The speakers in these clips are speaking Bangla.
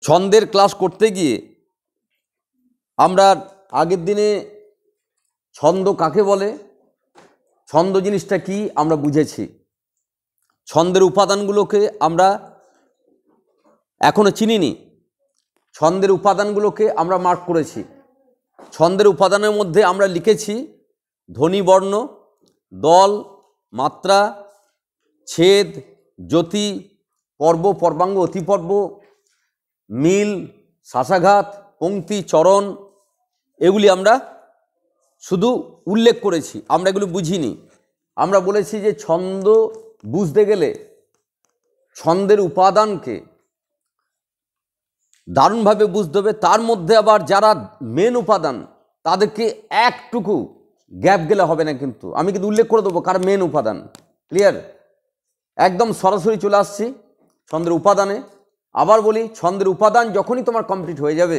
ছন্দের ক্লাস করতে গিয়ে আমরা আগের দিনে ছন্দ কাকে বলে, ছন্দ জিনিসটা কি আমরা বুঝেছি। ছন্দের উপাদানগুলোকে আমরা এখনো চিনিনি, ছন্দের উপাদানগুলোকে আমরা মার্ক করেছি। ছন্দের উপাদানের মধ্যে আমরা লিখেছি ধ্বনি, বর্ণ, দল, মাত্রা, ছেদ, জ্যোতি, পর্ব, পর্বাঙ্গ, অতিপর্ব, মিল, শ্বাসাঘাত, পংক্তি, চরণ, এগুলি আমরা শুধু উল্লেখ করেছি, আমরা এগুলো বুঝিনি। আমরা বলেছি যে ছন্দ বুঝতে গেলে ছন্দের উপাদানকে দারুণভাবে বুঝতে হবে। তার মধ্যে আবার যারা মেন উপাদান তাদেরকে একটুকু গ্যাপ গেলে হবে না, কিন্তু আমি কিন্তু উল্লেখ করে দেবো কার মেন উপাদান। ক্লিয়ার? একদম সরাসরি চলে আসছি ছন্দের উপাদানে। আবার বলি, ছন্দের উপাদান যখনই তোমার কমপ্লিট হয়ে যাবে,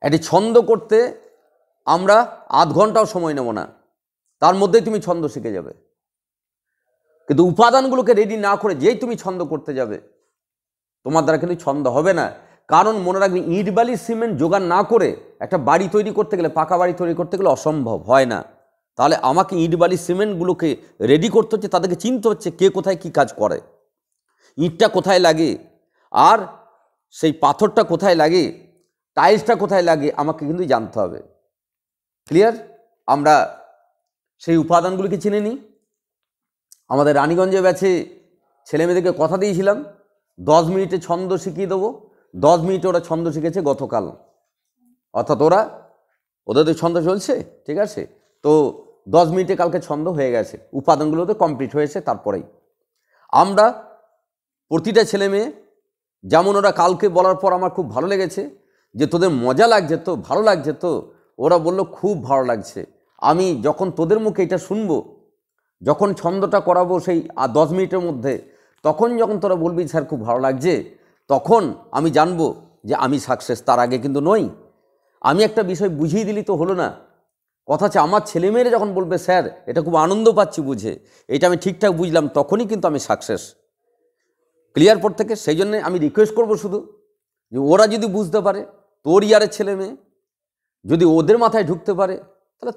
একটি ছন্দ করতে আমরা আধ ঘন্টাও সময় নেব না, তার মধ্যেই তুমি ছন্দ শিখে যাবে। কিন্তু উপাদানগুলোকে রেডি না করে যেই তুমি ছন্দ করতে যাবে, তোমার দ্বারা কিন্তু ছন্দ হবে না। কারণ মনে রাখবে, ইট বালি সিমেন্ট জোগাড় না করে একটা বাড়ি তৈরি করতে গেলে, পাকা বাড়ি তৈরি করতে গেলে অসম্ভব হয় না। তাহলে আমাকে ইট বালি সিমেন্টগুলোকে রেডি করতে হচ্ছে, তাদেরকে চিনতে হচ্ছে কে কোথায় কি কাজ করে, ইটটা কোথায় লাগে, আর সেই পাথরটা কোথায় লাগে, টাইলসটা কোথায় লাগে, আমাকে কিন্তু জানতে হবে। ক্লিয়ার? আমরা সেই উপাদানগুলিকে চিনে নিই। আমাদের রানীগঞ্জে ব্যাচে ছেলেমেয়েদেরকে কথা দিয়েছিলাম 10 মিনিটে ছন্দ শিখিয়ে দেবো। 10 মিনিটে ওরা ছন্দ শিখেছে গতকাল, অর্থাৎ ওদের তো ছন্দ চলছে, ঠিক আছে? তো 10 মিনিটে কালকে ছন্দ হয়ে গেছে, উপাদানগুলো তো কমপ্লিট হয়েছে। তারপরেই আমরা প্রতিটা ছেলে মেয়ে, যেমন ওরা কালকে বলার পর আমার খুব ভালো লেগেছে যে তোদের মজা লাগছে তো, ভালো লাগছে তো, ওরা বলল খুব ভালো লাগছে। আমি যখন তোদের মুখে এটা শুনবো, যখন ছন্দটা করাবো সেই 10 মিনিটের মধ্যে, তখন যখন তোরা বলবি স্যার খুব ভালো লাগছে, তখন আমি জানবো যে আমি সাকসেস। তার আগে কিন্তু নই। আমি একটা বিষয় বুঝিয়ে দিলি তো হলো না। কথা হচ্ছে আমার ছেলেমেয়েরা যখন বলবে স্যার এটা খুব আনন্দ পাচ্ছি বুঝে, এটা আমি ঠিকঠাক বুঝলাম, তখনই কিন্তু আমি সাকসেস। ক্লিয়ার পর থেকে? সেই জন্যে আমি রিকোয়েস্ট করবো শুধু যে ওরা যদি বুঝতে পারে, তোর ইয়ারের ছেলে মেয়ে যদি ওদের মাথায় ঢুকতে পারে, তাহলে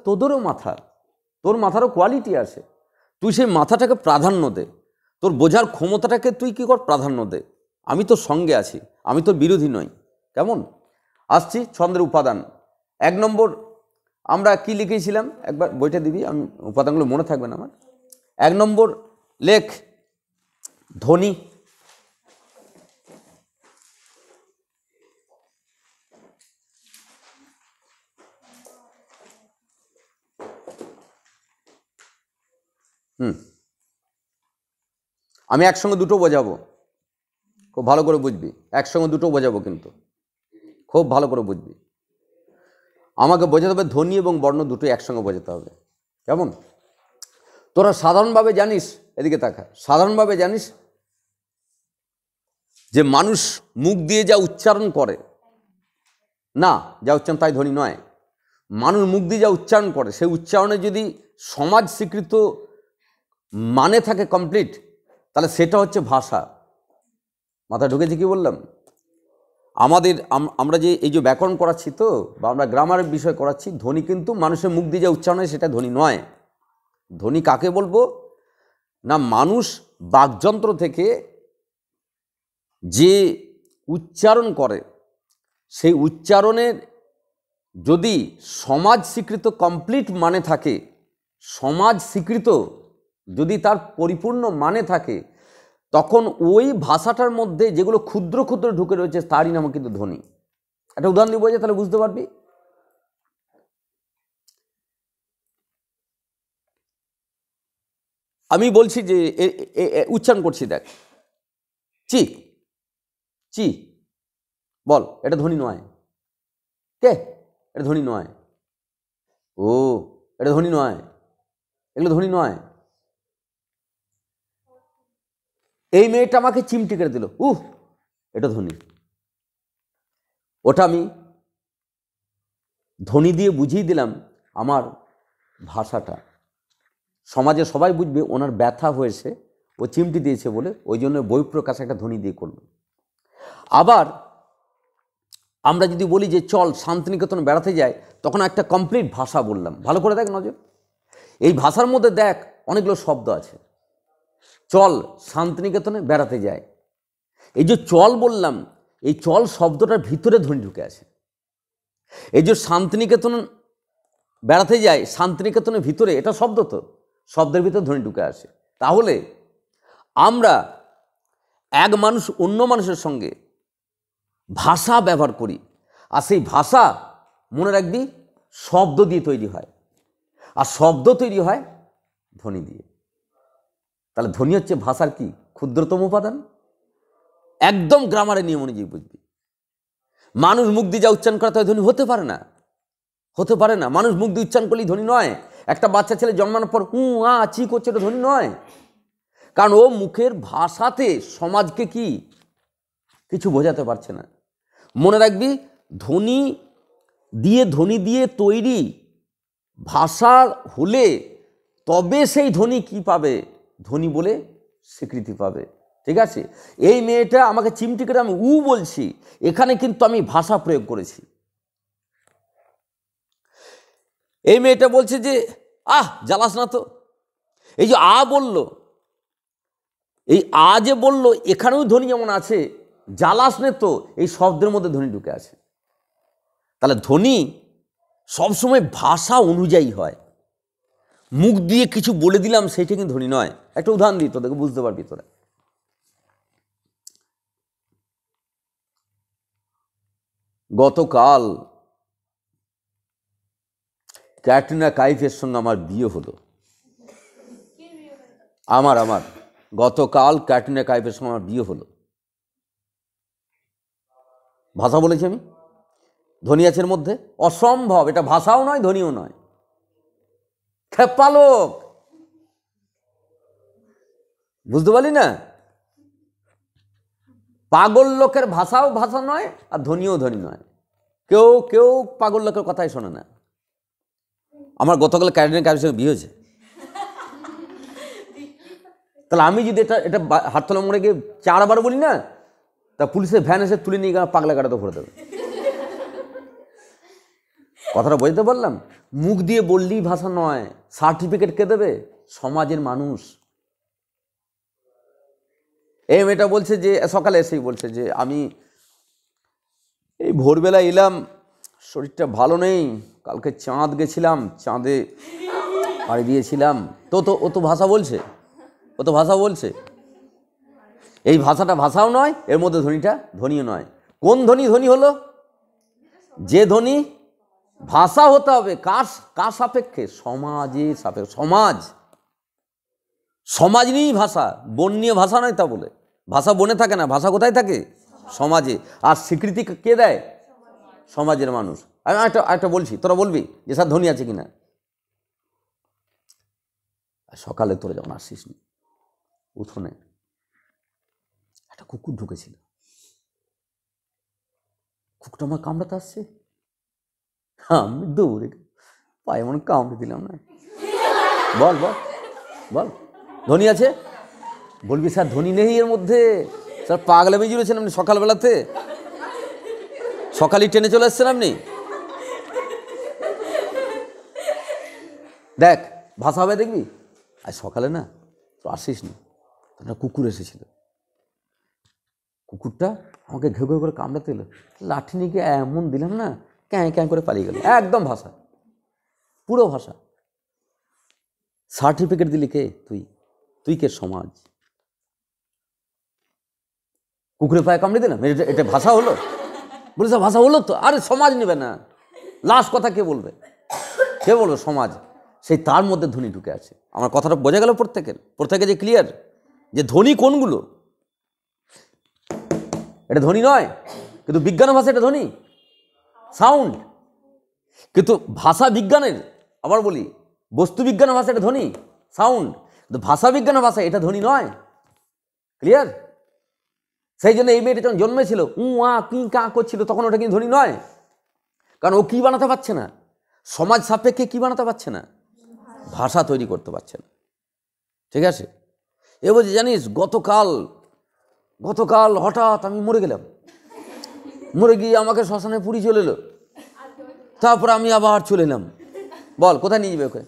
তোর মাথারও কোয়ালিটি আছে। তুই সেই মাথাটাকে প্রাধান্য দে, তোর বোঝার ক্ষমতাটাকে তুই কী কর, প্রাধান্য দে। আমি তোর সঙ্গে আছি, আমি তোর বিরোধী নই। কেমন? আসছি ছন্দের উপাদান। 1 নম্বর আমরা কি লিখেছিলাম, একবার বইটা দিবি, আমি উপাদানগুলো মনে থাকবে না আমার। 1 নম্বর লেখ ধ্বনি। আমি একসঙ্গে দুটো বোঝাবো, খুব ভালো করে বুঝবি। একসঙ্গে দুটো বোঝাবো, কিন্তু খুব ভালো করে বুঝবি। আমাকে বোঝাতে হবে ধ্বনি এবং বর্ণ দুটোই একসঙ্গে বোঝাতে হবে। কেমন? তোরা সাধারণভাবে জানিস, এদিকে তাকা, সাধারণভাবে জানিস যে মানুষ মুখ দিয়ে যা উচ্চারণ করে, না যা উচ্চারণ তাই ধ্বনি নয়। মানুষ মুখ দিয়ে যা উচ্চারণ করে, সেই উচ্চারণে যদি সমাজ স্বীকৃত মানে থাকে কমপ্লিট, তাহলে সেটা হচ্ছে ভাষা। মাথায় ঢুকেছে কি বললাম? আমরা যে এই যে ব্যাকরণ করাচ্ছি তো, বা আমরা গ্রামারের বিষয় করাচ্ছি, ধ্বনি কিন্তু মানুষের মুখ দিয়ে যা উচ্চারণ হয় সেটা ধ্বনি নয়। ধ্বনি কাকে বলবো না, মানুষ বাকযন্ত্র থেকে যে উচ্চারণ করে, সেই উচ্চারণের যদি সমাজ স্বীকৃত কমপ্লিট মানে থাকে, সমাজ স্বীকৃত যদি তার পরিপূর্ণ মানে থাকে, তখন ওই ভাষাটার মধ্যে যেগুলো ক্ষুদ্র ক্ষুদ্র ঢুকে রয়েছে তারই নাম কিন্তু ধ্বনি। একটা উদাহরণ দিব যে তাহলে বুঝতে পারবি। আমি বলছি যে উচ্চারণ করছি, দেখ, চি চি, বল এটা ধ্বনি নয়। কে? এটা ধ্বনি নয়। ও, এটা ধ্বনি নয়, এগুলো ধ্বনি নয়। এই মেয়েটা আমাকে চিমটি কেটে দিল, এটা ধ্বনি। ওটা আমি ধ্বনি দিয়ে বুঝিয়ে দিলাম আমার ভাষাটা। সমাজে সবাই বুঝবে ওনার ব্যথা হয়েছে, ও চিমটি দিয়েছে বলে, ওই জন্য বই প্রকাশ একটা ধ্বনি দিয়ে করল। আবার আমরা যদি বলি যে চল শান্তিনিকেতন বেড়াতে যাই, তখন একটা কমপ্লিট ভাষা বললাম। ভালো করে দেখ নজর, এই ভাষার মধ্যে দেখ অনেকগুলো শব্দ আছে। চল শান্তিনিকেতনে বেড়াতে যায়, এই যে চল বললাম, এই চল শব্দটার ভিতরে ধ্বনি ঢুকে আছে। এই যে শান্তিনিকেতন বেড়াতে যায়, শান্তিনিকেতনের ভিতরে, এটা শব্দ, তো শব্দের ভিতরে ধ্বনি ঢুকে আসে। তাহলে আমরা এক মানুষ অন্য মানুষের সঙ্গে ভাষা ব্যবহার করি, আর সেই ভাষা মনে রাখবি শব্দ দিয়ে তৈরি হয়, আর শব্দ তৈরি হয় ধ্বনি দিয়ে। তাহলে ধ্বনি হচ্ছে ভাষার কি ক্ষুদ্রতম উপাদান। একদম গ্রামারের নিয়ম অনুযায়ী বুঝবি। মানুষ মুখ দিয়ে যা উচ্চারণ করা তাই ধ্বনি হতে পারে না, হতে পারে না। মানুষ মুখ দিয়ে উচ্চারণ করলেই ধ্বনি নয়। একটা বাচ্চা ছেলে জন্মানোর পর চি করছে, এটা ধ্বনি নয়, কারণ ও মুখের ভাষাতে সমাজকে কি কিছু বোঝাতে পারছে না। মনে রাখবি ধ্বনি দিয়ে তৈরি ভাষা হলে তবে সেই ধ্বনি কি পাবে, ধ্বনি বলে স্বীকৃতি পাবে। ঠিক আছে, এই মেয়েটা আমাকে চিমটি করে আমি বলছি, এখানে কিন্তু আমি ভাষা প্রয়োগ করেছি। এই মেয়েটা বলছে যে জ্বালাস না তো, এই যে বলল, এই যে বলল, এখানেও ধ্বনি যেমন আছে, জ্বালাস নে তো এই শব্দের মধ্যে ধ্বনি ঢুকে আছে। তাহলে ধ্বনি সবসময় ভাষা অনুযায়ী হয়। মুখ দিয়ে কিছু বলে দিলাম সেইটা কিন্তু ধ্বনি নয়। একটা উদাহরণ দিই, তোদেরকে বুঝতে পারবি তোরা। গতকাল ক্যাটরিনা কাইফের সঙ্গে আমার বিয়ে হলো। আমার গতকাল ক্যাটরিনা কাইফের সঙ্গে আমার বিয়ে হলো। ভাষা বলেছি আমি, ধ্বনি আছে এর মধ্যে, অসম্ভব। এটা ভাষাও নয়, ধ্বনিও নয়। খেপালোক, বুঝতে পারলি না? পাগল লোকের ভাষাও ভাষা নয়, আর ধ্বনিও ধ্বনি নয়। কেউ পাগল লোকের কথাই শোনে না। আমার গতকাল ক্যাটরিনা কাইফের সঙ্গে বিয়ে হয়েছে। তাহলে আমি যদি এটা হাততলা মোড়ে গিয়ে 4 বার বলি না, তা পুলিশের ভ্যান এসে তুলে নিয়ে গেলে পাগলা কাটাতে ভরে দেবে। কথাটা বুঝতে পারলাম? মুখ দিয়ে বললেই ভাষা নয়। সার্টিফিকেট কে দেবে? সমাজের মানুষ। এই মেয়েটা বলছে যে সকালে এসেই বলছে যে আমি এই ভোরবেলা এলাম, শরীরটা ভালো নেই, কালকে চাঁদ গেছিলাম, চাঁদে পাড়ি দিয়েছিলাম। ও তো ভাষা বলছে, এই ভাষাটা ভাষাও নয়, এর মধ্যে ধ্বনিটা ধ্বনিও নয়। কোন ধ্বনি হলো? যে ধ্বনি ভাষা হতে হবে কার সাপেক্ষে? সমাজের সাপেক্ষে। সমাজ নিয়েই ভাষা, বন নিয়ে ভাষা নয়। তা বলে ভাষা বনে থাকে না, ভাষা কোথায় থাকে? সমাজে। আর স্বীকৃতি কে দেয়? সমাজের মানুষ। আমি একটা বলছি, তোরা বলবি যে স্যার ধ্বনি আছে কিনা। সকালে তোরা যখন আসিস নি, উঠোনে একটা কুকুর ঢুকেছিল। কুকুরটা আমার কামড়াতে আসছে, আমি দৌড়ে পায়ে মনে কামড়ে দিলাম না। বল ধ্বনি আছে? বলবি স্যার ধ্বনি নেই এর মধ্যে, স্যার পাগলা বেজে রয়েছেন আপনি সকালবেলাতে, সকালেই ট্রেনে চলে এসছেন আপনি। দেখ ভাষা হবে, দেখবি। আর সকালে না তো আসিস নি, একটা কুকুর এসেছিল। কুকুরটা আমাকে ঘেউ ঘেউ করে কামড়াতে এলো, লাঠি নিয়ে গিয়ে এমন দিলাম না, ক্যাঁ করে পালিয়ে গেল। একদম ভাষা, পুরো ভাষা। সার্টিফিকেট দিলি কে? তুই কে? সমাজ। কুকুরের পায়ে কামড়ে দিলাম, এটা ভাষা হলো? বলিস ভাষা হলো তো? আরে সমাজ নেবে না, লাস্ট কথা কে বলবে? সমাজ। সেই তার মধ্যে ধ্বনি ঢুকে আছে। আমার কথাটা বোঝা গেল প্রত্যেকে যে ক্লিয়ার যে ধ্বনি কোনগুলো? এটা ধ্বনি নয়, কিন্তু বিজ্ঞান ভাষা এটা ধ্বনি, সাউন্ড। কিন্তু ভাষা বিজ্ঞানের, আবার বলি, বস্তু বিজ্ঞানের ভাষা এটা ধ্বনি, সাউন্ড। কিন্তু ভাষা বিজ্ঞানের ভাষা এটা ধ্বনি নয়। ক্লিয়ার? সেই জন্য এই মেয়েটা যখন জন্মেছিল কি কা করছিল, তখন ওটা কিন্তু ধ্বনি নয়। কারণ ও কি বানাতে পারছে না? সমাজ সাপেক্ষে কি বানাতে পারছে না? ভাষা তৈরি করতে পারছে না। ঠিক আছে? এ বলছে জানিস গতকাল হঠাৎ আমি মরে গেলাম। মরে গিয়ে আমাকে শ্মশানে পুরি চলে এলো, তারপরে আমি আবার চলে এলাম। বল কোথায় নিয়ে যাবে ওকে?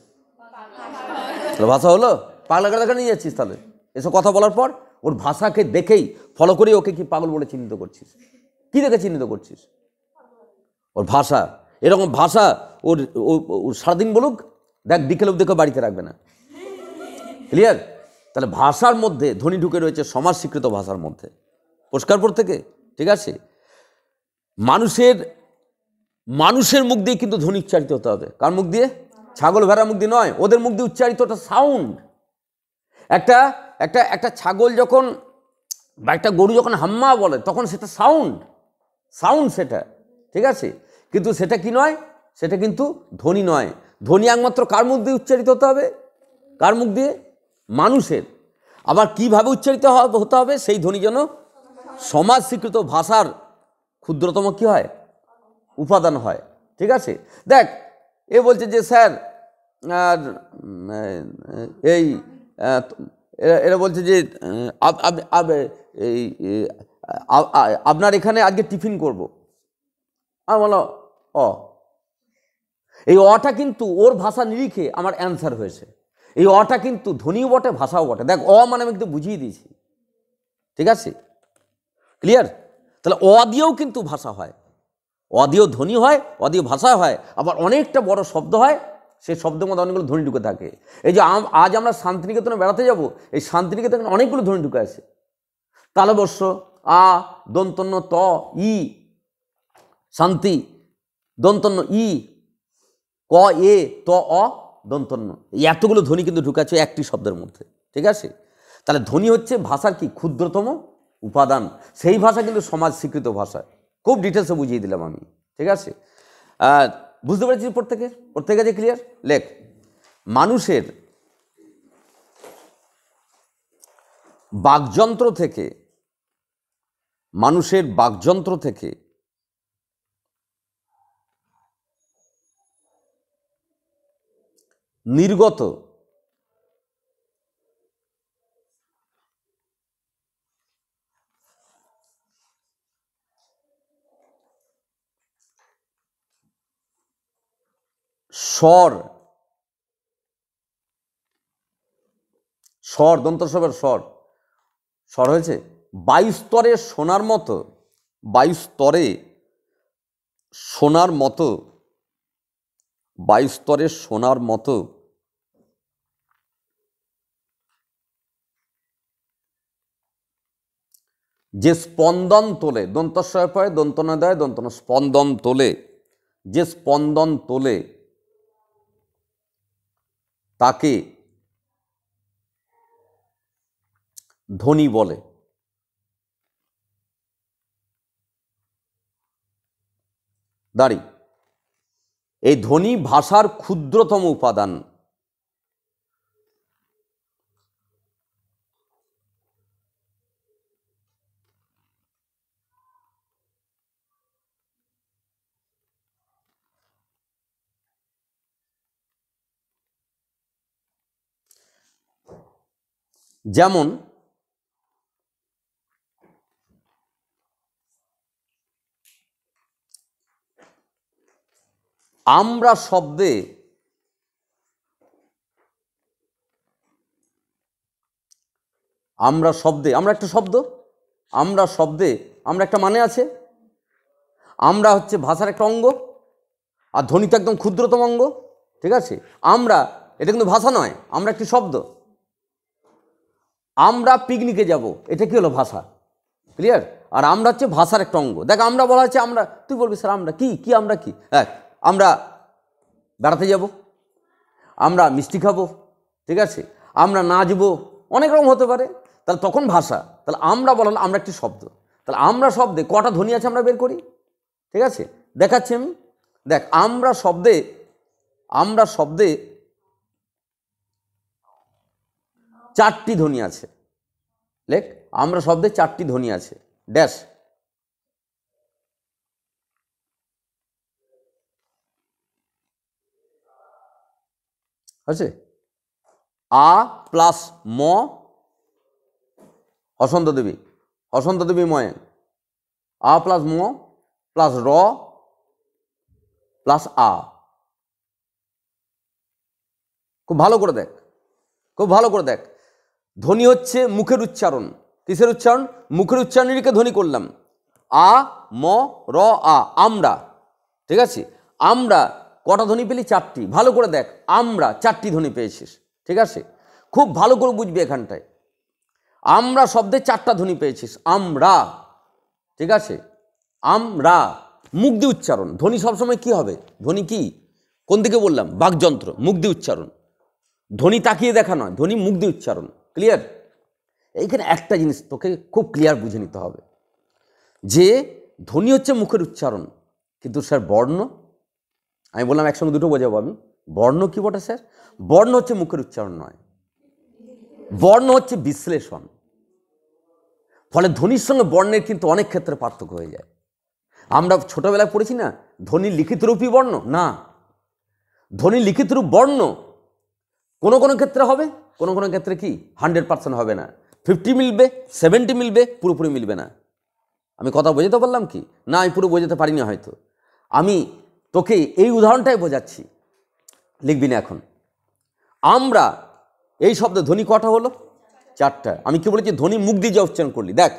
ভাষা হলো? পাগলা গাধা নিয়ে যাচ্ছিস তাহলে? এসব কথা বলার পর ওর ভাষাকে দেখেই ফলো করে ওকে কি পাগল বলে চিহ্নিত করছিস? কি দেখে চিহ্নিত করছিস? ওর ভাষা, এরকম ভাষা ওর সারাদিন বলুক, দেখ বিকেল অবধি বাড়িতে রাখবে না। ক্লিয়ার? তাহলে ভাষার মধ্যে ধ্বনি ঢুকে রয়েছে সমাজ স্বীকৃত ভাষার মধ্যে। পরিষ্কার পর থেকে, ঠিক আছে? মানুষের মুখ দিয়ে কিন্তু ধ্বনি উচ্চারিত হতে হবে। কার মুখ দিয়ে? ছাগল ভেড়ার মুখ দিয়ে নয়, ওদের মুখ দিয়ে উচ্চারিত একটা সাউন্ড। একটা ছাগল যখন বা একটা গরু যখন হাম্মা বলে তখন সেটা সাউন্ড সেটা, ঠিক আছে? কিন্তু সেটা কি নয়? সেটা কিন্তু ধ্বনি নয়। ধ্বনি একমাত্র কার মুখ দিয়ে উচ্চারিত হতে হবে? কার মুখ দিয়ে? মানুষের। আবার কিভাবে উচ্চারিত হতে হবে? সেই ধ্বনি যেন সমাজ স্বীকৃত ভাষার ক্ষুদ্রতম কি হয়? উপাদান হয়, ঠিক আছে? দেখ, এ বলছে যে স্যার এই এরা বলছে যে আপনার এখানে আজকে টিফিন করব। আমি বললাম এই অটা কিন্তু ওর ভাষা নিরিখে আমার অ্যান্সার হয়েছে। এই অটা কিন্তু ধ্বনিও বটে, ভাষাও বটে। দেখ, মানে আমি কিন্তু বুঝিয়ে দিয়েছি, ঠিক আছে? ক্লিয়ার? তাহলে দিয়েও কিন্তু ভাষা হয়, দিয়েও ধ্বনি হয়, দিয়েও ভাষা হয়। আবার অনেকটা বড় শব্দ হয়, সেই শব্দের মধ্যে অনেকগুলো ধ্বনি ঢুকে থাকে। এই যে আজ আমরা শান্তিনিকেতনে বেড়াতে যাব, এই শান্তিনিকেতনে অনেকগুলো ধ্বনি ঢুকে আছে। তালবস্য আ, দন্তন্য ত ই, শান্তি দন্তন্য ই, ক এ ত অ দন্তন্য, এই এতগুলো ধ্বনি কিন্তু ঢুকে আছে একটি শব্দের মধ্যে, ঠিক আছে? তাহলে ধ্বনি হচ্ছে ভাষার কি ক্ষুদ্রতম উপাদান। সেই ভাষা কিন্তু সমাজ স্বীকৃত ভাষা। খুব ডিটেলসে বুঝিয়ে দিলাম আমি, ঠিক আছে? বুঝতে পেরেছি? প্রত্যেকে যে ক্লিয়ার? লেখ, মানুষের বাকযন্ত্র থেকে নির্গত স্বর দন্তস্বরের স্বর হয়েছে বায়ুস্তরে শোনার মতো যে স্পন্দন তোলে, দন্তস্বয় পয় দন্তনাদয় দন্তন, স্পন্দন তোলে, যে স্পন্দন তোলে তাকে ধ্বনি বলে। দাঁড়ি, এই ধ্বনি ভাষার ক্ষুদ্রতম উপাদান। যেমন আমরা শব্দে আমরা একটা শব্দ, আমরা একটা মানে আছে। আমরা হচ্ছে ভাষার একটা অঙ্গ, আর ধ্বনি তো একদম ক্ষুদ্রতম অঙ্গ, ঠিক আছে? এটা কিন্তু ভাষা নয়, আমরা একটি শব্দ। আমরা পিকনিকে যাব, এটা কি হলো? ভাষা। ক্লিয়ার? আর আমরা হচ্ছে ভাষার একটা অঙ্গ। দেখ, আমরা বলা হচ্ছে আমরা, তুই বলবি স্যার আমরা কি আমরা কি? আমরা বেড়াতে যাব, আমরা মিষ্টি খাবো, ঠিক আছে? আমরা নাচবো, অনেক রকম হতে পারে। তাহলে তখন ভাষা। তাহলে আমরা বললাম আমরা একটি শব্দ। তাহলে আমরা শব্দে কটা ধ্বনি আছে আমরা বের করি, ঠিক আছে? দেখাচ্ছি আমি। দেখ, আমরা শব্দে 4টি ধ্বনি আছে। লেখ, আমরা শব্দে 4টি ধ্বনি আছে। ড্যাশ। আছে আ প্লাস ম, হসন্ত দেবী ময়ে, আ প্লাস ম প্লাস র প্লাস আ। খুব ভালো করে দেখ, খুব ভালো করে দেখ। ধ্বনি হচ্ছে মুখের উচ্চারণ। কিসের উচ্চারণ? মুখের উচ্চারণেরকে ধ্বনি করলাম। আ ম র আ, আমরা। ঠিক আছে, আমরা কটা ধ্বনি পেলি? 4টি। ভালো করে দেখ, আমরা 4টি ধ্বনি পেয়েছিস। ঠিক আছে, খুব ভালো করে বুঝবি এখানটায়। আমরা শব্দে 4টা ধ্বনি পেয়েছিস। আমরা, ঠিক আছে, আমরা। মুখ দিয়ে উচ্চারণ। ধ্বনি সবসময় কি হবে? ধ্বনি কি, কোন দিকে বললাম? বাকযন্ত্র, মুখ দিয়ে উচ্চারণ। ধ্বনি তাকিয়ে দেখা নয়, ধ্বনি মুখ দিয়ে উচ্চারণ। ক্লিয়ার? এইখানে একটা জিনিস তোকে খুব ক্লিয়ার বুঝে নিতে হবে, যে ধ্বনি হচ্ছে মুখের উচ্চারণ, কিন্তু স্যার বর্ণ, আমি বললাম একসঙ্গে দুটো বোঝাবো আমি। বর্ণ কি বটে স্যার? বর্ণ হচ্ছে মুখের উচ্চারণ নয়, বর্ণ হচ্ছে বিশ্লেষণ। ফলে ধ্বনির সঙ্গে বর্ণের কিন্তু অনেক ক্ষেত্রে পার্থক্য হয়ে যায়। আমরা ছোটবেলায় পড়েছি না, ধ্বনি লিখিত রূপী বর্ণ না। ধ্বনি লিখিত রূপ বর্ণ কোনো কোনো ক্ষেত্রে হবে, কোনো কোনো ক্ষেত্রে কি 100% হবে না। 50 মিলবে, 70 মিলবে, পুরোপুরি মিলবে না। আমি কথা বোঝাতে পারলাম কি না? আমি পুরো বোঝাতে পারিনি হয়তো। আমি তোকে এই উদাহরণটাই বোঝাচ্ছি, লিখবি না এখন। আমরা এই শব্দে ধ্বনি কটা হলো? 4টা। আমি কি বলেছি? ধ্বনি মুখ দিয়ে যা উচ্চারণ করলি, দেখ,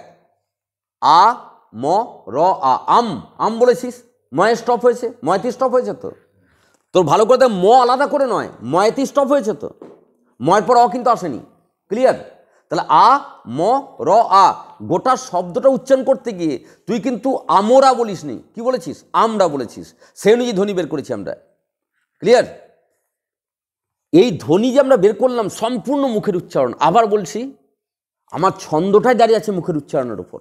আ ম র আ, আম। আম বলেছিস, ময়ে স্টপ হয়েছে, ময়তে স্টপ হয়েছে তো। তোর ভালো করে দেখ, ম আলাদা করে নয়, ময়তে স্টপ হয়েছে তো, ময়ের পর অ কিন্তু আসেনি। ক্লিয়ার? তাহলে আ ম র আ, গোটা শব্দটা উচ্চারণ করতে গিয়ে তুই কিন্তু আমরা বলিস নি, কি বলেছিস? আমরা বলেছিস। সেই অনুযায়ী ধ্বনি বের করেছি আমরা। ক্লিয়ার? এই ধ্বনি যে আমরা বের করলাম সম্পূর্ণ মুখের উচ্চারণ। আবার বলছি, আমার ছন্দটাই দাঁড়িয়ে আছে মুখের উচ্চারণের উপর।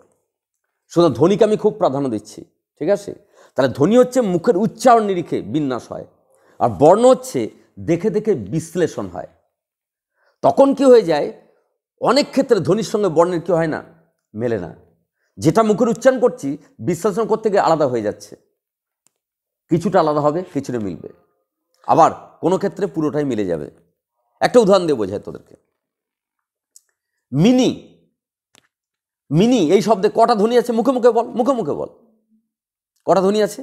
শুধু ধ্বনিকে আমি খুব প্রাধান্য দিচ্ছি। ঠিক আছে? তাহলে ধ্বনি হচ্ছে মুখের উচ্চারণ নিরিখে বিন্যাস হয়, আর বর্ণ হচ্ছে দেখে দেখে বিশ্লেষণ হয়। তখন কি হয়ে যায়, অনেক ক্ষেত্রে ধ্বনির সঙ্গে বর্ণের কি হয় না, মেলে না। যেটা মুখের উচ্চারণ করছি বিশ্লেষণ করতে গিয়ে আলাদা হয়ে যাচ্ছে, কিছুটা আলাদা হবে, কিছুটা মিলবে, আবার কোনো ক্ষেত্রে পুরোটাই মিলে যাবে। একটা উদাহরণ দিয়ে বোঝায় তোদেরকে। মিনি, মিনি এই শব্দে কটা ধ্বনি আছে? মুখে মুখে বল, মুখে মুখে বল। কটা ধ্বনি আছে?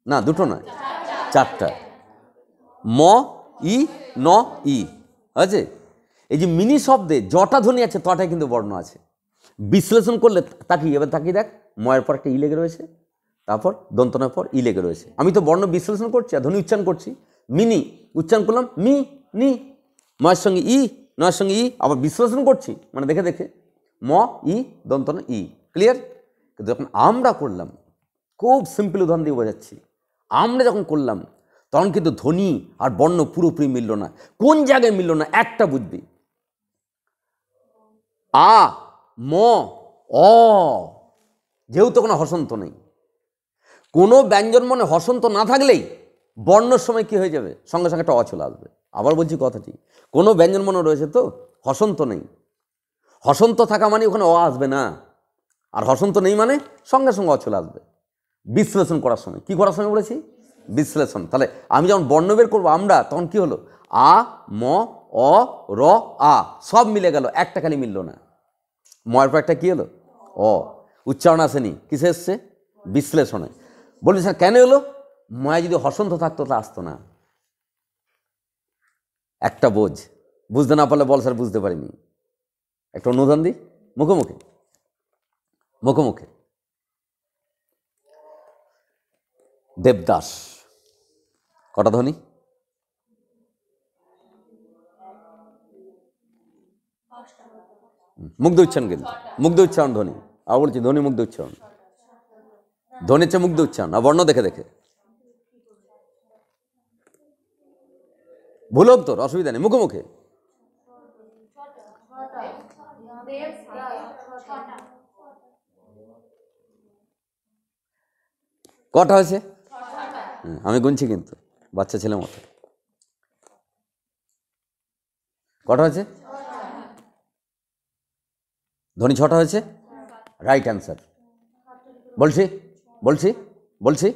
না, দুটো নয়, 4টা। ম ই ন ই আছে। এই যে মিনি শব্দে যটা ধ্বনি আছে তটাই কিন্তু বর্ণ আছে। বিশ্লেষণ করলে তাকিয়ে, এবার তাকিয়ে দেখ, ময়ের পর একটা ই লেগে রয়েছে, তারপর দন্তনের পর ই লেগে রয়েছে। আমি তো বর্ণ বিশ্লেষণ করছি আর ধ্বনি উচ্চারণ করছি। মিনি উচ্চারণ করলাম মি নি, ময়ের সঙ্গে ই, নয়ের সঙ্গে ই, আবার বিশ্লেষণ করছি মানে দেখে দেখে, ম ই দন্তন ই। ক্লিয়ার? কিন্তু যখন আমরা করলাম, খুব সিম্পল উদাহরণ দিয়ে বোঝাচ্ছি, আমরা যখন করলাম তখন কিন্তু ধ্বনি আর বর্ণ পুরোপুরি মিলল না। কোন জায়গায় মিলল না একটা বুঝবি, আ ম অ, যেহেতু কোনো হসন্ত নেই, কোনো ব্যঞ্জন মনে হসন্ত না থাকলেই বর্ণের সময় কি হয়ে যাবে, সঙ্গে সঙ্গে একটা অ চলে আসবে। আবার বলছি কথাটি, কোনো ব্যঞ্জন মনে রয়েছে তো, হসন্ত নেই, হসন্ত থাকা মানে ওখানে অ আসবে না, আর হসন্ত নেই মানে সঙ্গে সঙ্গে অ চলে আসবে। বিশ্লেষণ করার সময়, কি করার সময় বলেছি? বিশ্লেষণ। তাহলে আমি যখন বর্ণ বের করবো আমরা, তখন কি হলো, আ ম অ র আ সব মিলে গেল, একটা খালি মিলল না। ময়ের পর একটা কি হলো, অ। উচ্চারণ আসেনি, কিসে এসছে? বিশ্লেষণে। বলি স্যার কেন হলো? ময় যদি হসন্ত থাকতো তা আসতো না। একটা বোঝ, বুঝতে না পারলে বল স্যার বুঝতে পারিনি। একটা অনুদান দিই, মুখে মুখে, মুখে মুখে। দেবদাস কটা ধ্বনি? মুগ্ধ উচ্চারণ, কিন্তু মুগ্ধ উচ্চারণ ধ্বনি। আর বলছি ধ্বনি মুগ্ধ উচ্চারণ, ধ্বনি হচ্ছে মুগ্ধ উচ্চারণ, আর বর্ণ দেখে দেখে। ভুল হোক তোর অসুবিধা নেই, মুখে মুখে। কটা হয়েছে? আমি গুনছি কিন্তু বাচ্চা ছেলে মতো। কটা হয়েছে? ধ্বনি 6টা হয়েছে। Right answer. বলছি বলছি বলছি,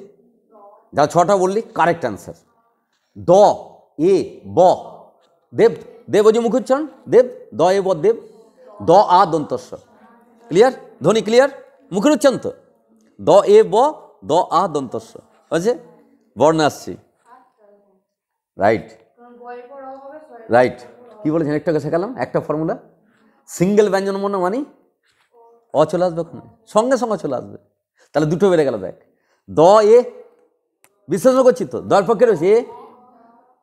যা 6টা বললি কারেক্ট অ্যান্সার। দ এ ব, দেব, দেব ওই যে মুখ উচ্চারণ, দেব, দ এ ব দেব, দ আ দন্তস্ব। ক্লিয়ার? ধ্বনি ক্লিয়ার? মুখের উচ্চারণ তো, দ এ ব দ আ দন্তস্ব হয়েছে, বর্ণ আসছি। রাইট রাইট, কি বলেছেন একটু আগে শেখালাম একটা ফর্মুলা, সিঙ্গেল ব্যঞ্জন বর্ণ মানে অ চলে আসবে, ওখানে সঙ্গে সঙ্গে চলে আসবে, তাহলে দুটো বেড়ে গেল। দেখ দ এ বিশ্লেষণ করছি তো, দয়ের পক্ষে রয়েছে এ,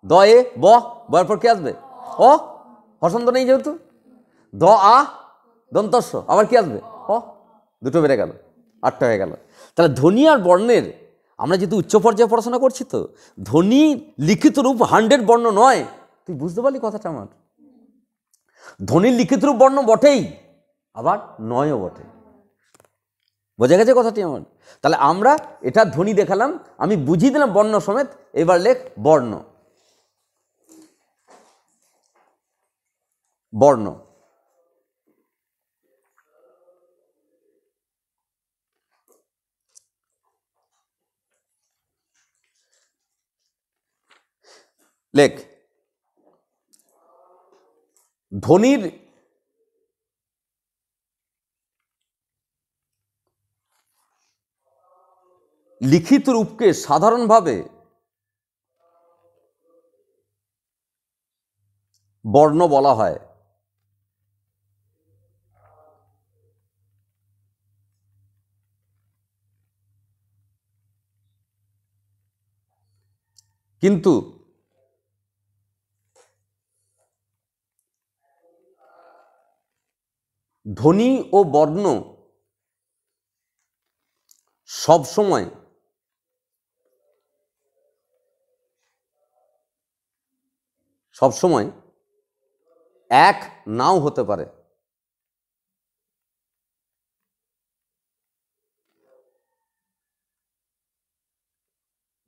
দ এ ব, বয়ের পর কি আসবে অ, হসন্ত নেই যেহেতু, দ আ দন্তস্ব আবার কি আসবে অ, দুটো বেড়ে গেল, 8টা হয়ে গেল। তাহলে ধ্বনি আর বর্ণের, আমরা যেহেতু উচ্চ পর্যায়ে পড়াশোনা করছি তো, ধ্বনি লিখিত রূপ 100 বর্ণ নয়, তুই বুঝতে পারলি কথাটা আমার? ধ্বনির লিখিত রূপ বর্ণ বটেই, আবার নয়ও বটে, বোঝা গেছে কথাটি আমার? তাহলে আমরা এটা ধ্বনি দেখালাম, আমি বুঝিয়ে দিলাম বর্ণ সমেত, এবার লেখ বর্ণ। বর্ণ লেখ, ধ্বনির লিখিত রূপকে সাধারণভাবে বর্ণ বলা হয়। কিন্তু ধ্বনি ও বর্ণ সবসময় এক নাও হতে পারে।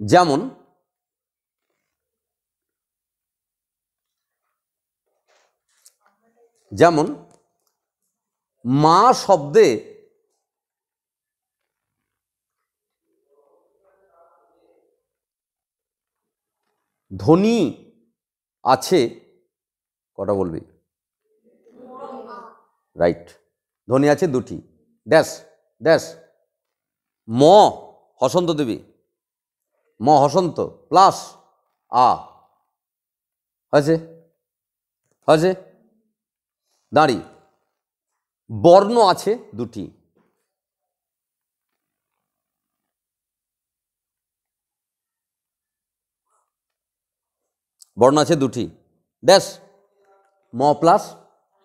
যেমন মা শব্দে ধ্বনি আছে কটা বলবি? রাইট, ধ্বনি আছে দুটি, ড্যাশ ড্যাশ, ম হসন্ত দেবী, ম হসন্ত প্লাস আ, হয়েছে হয়েছে, দাঁড়ি, বর্ণ আছে দুটি, বর্ণ আছে দুটি, ড্যাশ ম প্লাস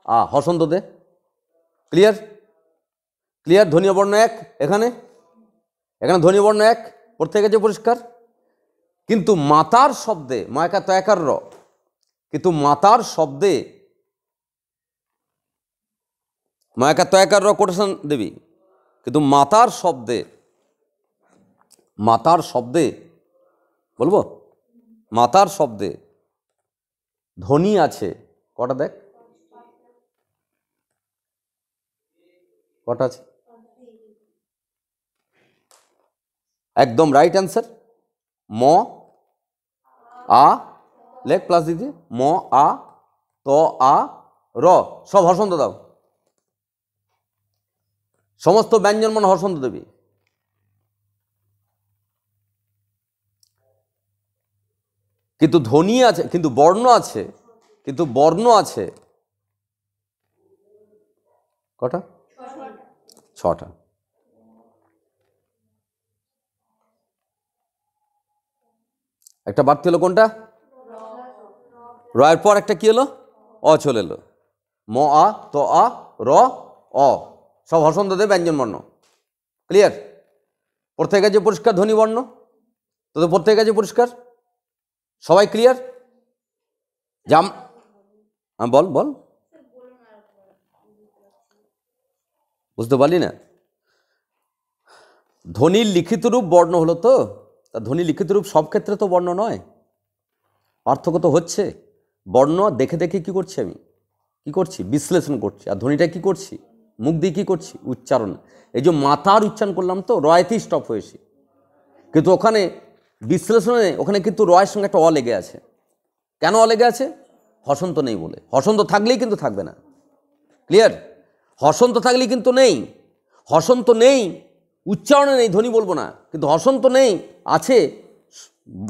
আ, হসন্ত দে, ক্লিয়ার ক্লিয়ার, ধ্বনি বর্ণ এক, এখানে ধ্বনি বর্ণ এক, প্রত্যেকে যে পরিষ্কার। কিন্তু মাতার শব্দে, মায়কা তয়াকার র, কিন্তু মাতার শব্দে, মায়কা তয়াকার র কোটেশন দেবী, কিন্তু মাতার শব্দে বলবো, মাতার শব্দে ধ্বনি আছে কটা? দেখ কটা আছে, একদম রাইট অ্যান্সার। ম আ, লেখ প্লাস দিদি, ম আ ত আ র, সব হসন্ত দাও, সমস্ত ব্যঞ্জন মানে হসন্ত দেবী। কিন্তু ধ্বনি আছে, কিন্তু বর্ণ আছে কটা? 6টা। একটা বাড়তি হলো কোনটা? রয়ের পর একটা কি এলো? অ চলে এলো, ম আ ত আ র অ, সব হসন্ত দেব ব্যঞ্জন বর্ণ, ক্লিয়ার? প্রত্যেকের কাছে পরিষ্কার ধ্বনি বর্ণ, তোদের প্রত্যেকের কাছে পরিষ্কার, সবাই ক্লিয়ার? জাম, বল বল, বুঝতে পারলি না? ধ্বনির লিখিত রূপ বর্ণ হলো তো, তা ধ্বনি লিখিত রূপ সব ক্ষেত্রে তো বর্ণ নয়, পার্থক্য তো হচ্ছে। বর্ণ দেখে দেখে কি করছি আমি, কি করছি? বিশ্লেষণ করছি। আর ধ্বনিটা কি করছি? মুখ দিয়ে কি করছি? উচ্চারণ। এই যে মাতার উচ্চারণ করলাম তো, রয়েতেই স্টপ হয়েছি, কিন্তু ওখানে বিশ্লেষণে ওখানে কিন্তু রয়ের সঙ্গে একটা অ লেগে আছে। কেন অ লেগে আছে? হসন্ত নেই বলে। হসন্ত থাকলেই কিন্তু থাকবে না, ক্লিয়ার? হসন্ত থাকলেই কিন্তু নেই, হসন্ত নেই, উচ্চারণে নেই ধ্বনি বলবো না, কিন্তু হসন্ত নেই, আছে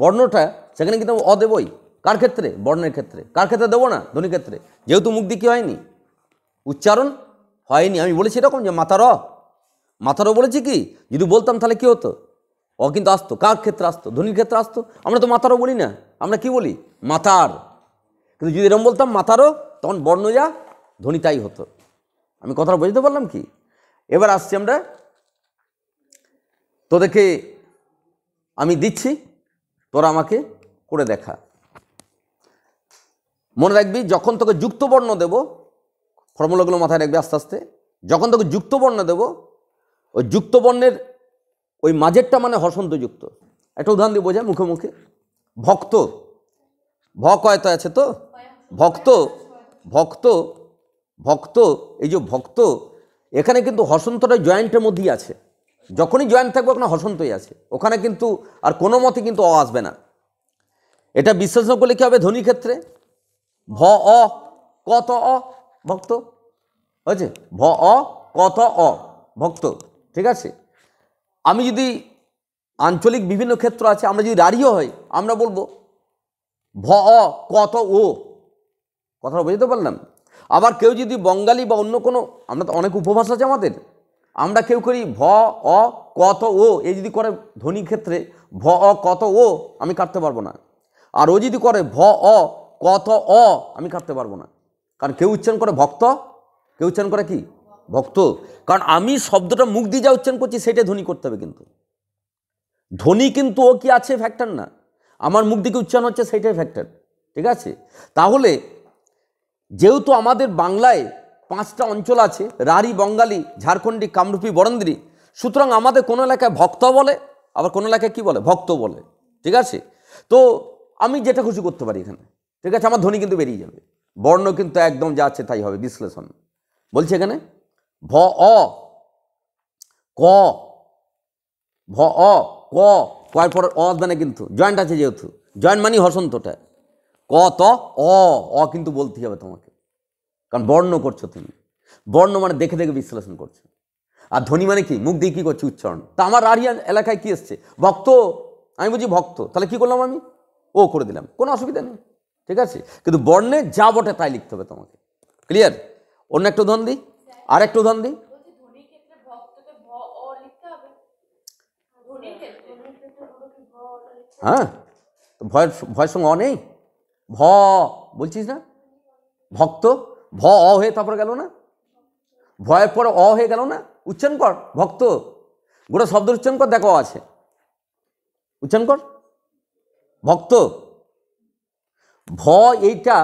বর্ণটা, সেখানে কিন্তু অ দেবই। কার ক্ষেত্রে? বর্ণের ক্ষেত্রে। কার ক্ষেত্রে দেবো না? ধ্বনির ক্ষেত্রে। যেহেতু মুখ দিয়ে কী হয়নি, উচ্চারণ হয়নি। আমি বলেছি এরকম যে মাথারও বলেছি কি, যদি বলতাম তাহলে কী হতো? ও কিন্তু আসতো। কার ক্ষেত্রে আসতো? ধ্বনির ক্ষেত্রে আসতো। আমরা তো মাথারও বলি না, আমরা কি বলি? মাতার। কিন্তু যদি এরকম বলতাম মাথারও, তখন বর্ণ যা ধ্বনি তাই হতো। আমি কথাটা বুঝতে পারলাম কি? এবার আসছি আমরা, তোদেরকে আমি দিচ্ছি, তোরা আমাকে করে দেখা। মনে রাখবি, যখন তোকে যুক্ত বর্ণ দেব, ফর্মুলাগুলো মাথায় রাখবি আস্তে আস্তে। যখন তোকে যুক্ত বর্ণ দেব, ওই যুক্ত বর্ণের ওই মাঝেরটা মানে হসন্তযুক্ত। একটা উদাহরণ দিয়ে বোঝা মুখে মুখে। ভক্ত, ভ কয়তো আছে তো, ভক্ত, ভক্ত, ভক্ত, এই যে ভক্ত, এখানে কিন্তু হসন্তটা জয়েন্টের মধ্যেই আছে। যখনই জয়েন্ট থাকবে ওখানে হসন্তই আছে, ওখানে কিন্তু আর কোনো মতে কিন্তু অ আসবে না। এটা বিশ্লেষণ করলে কী হবে? ধ্বনির ক্ষেত্রে ভ অ কত অ ভক্ত হয়েছে, ভ অ কত অ ভক্ত, ঠিক আছে। আমি যদি আঞ্চলিক বিভিন্ন ক্ষেত্র আছে, আমরা যদি রাঢ়ীও হই, আমরা বলবো ভ অ কত ও। কথাটা বুঝতে পারলাম? আবার কেউ যদি বঙ্গালী বা অন্য কোনো, আমরা তো অনেক উপভাষা আছে আমাদের, আমরা কেউ করি ভ অ কত ও, এই যদি করে ধ্বনির ক্ষেত্রে ভ অ কত ও, আমি কাটতে পারবো না। আর ও যদি করে ভ অ কত অ, আমি কাটতে পারবো না। কারণ কেউ উচ্চারণ করে ভক্ত, কেউ উচ্চারণ করে কি? ভক্ত। কারণ আমি শব্দটা মুখ দিয়ে যা উচ্চারণ করছি সেটাই ধ্বনি করতে হবে। কিন্তু ধ্বনি কিন্তু ও কি আছে ফ্যাক্টর না, আমার মুখ দিকে উচ্চারণ হচ্ছে সেইটাই ফ্যাক্টর, ঠিক আছে। তাহলে যেহেতু আমাদের বাংলায় 5টা অঞ্চল আছে, রাঢ়ী, বঙ্গালী, ঝাড়খণ্ডী, কামরূপী, বরেন্দ্রী, সুতরাং আমাদের কোনো এলাকায় ভক্ত বলে, আবার কোনো এলাকায় কী বলে? ভক্ত বলে, ঠিক আছে। তো আমি যেটা খুশি করতে পারি এখানে, ঠিক আছে, আমার ধ্বনি কিন্তু বেরিয়ে যাবে, বর্ণ কিন্তু একদম যা আছে তাই হবে। বিশ্লেষণ বলছে এখানে ভ অ ক, ভ অ ক, কয়ের পর অ আসবে না, কিন্তু জয়েন্ট আছে, যেহেতু জয়েন্ট মানে হসন্তটা। ক ত অ, অ কিন্তু বলতেই হবে তোমাকে, কারণ বর্ণ করছো তুমি। বর্ণ মানে দেখে দেখে বিশ্লেষণ করছো। আর ধ্বনি মানে কি? মুখ দিয়ে কী করছি? উচ্চারণ। তা আমার রাঢ়ী এলাকায় কি এসছে? ভক্ত, আমি বুঝি ভক্ত, তাহলে কি করলাম? আমি ও করে দিলাম, কোনো অসুবিধা নেই, ঠিক আছে। কিন্তু বর্ণে যা বটে তাই লিখতে হবে তোমাকে। ক্লিয়ার? অন্য একটা উদাহরণ দিই, আর একটা উদাহরণ দিই। হ্যাঁ, ভয়ের সঙ্গে অ নেই, ভ বলছিস না, ভক্ত, ভ অ হয়ে তারপরে গেল না, ভয়ের পরে অ হয়ে গেল না, উচ্চারণ কর ভক্ত, গোটা শব্দ উচ্চারণ কর, দেখো আছে, উচ্চারণ কর ভক্ত। ভ এইটা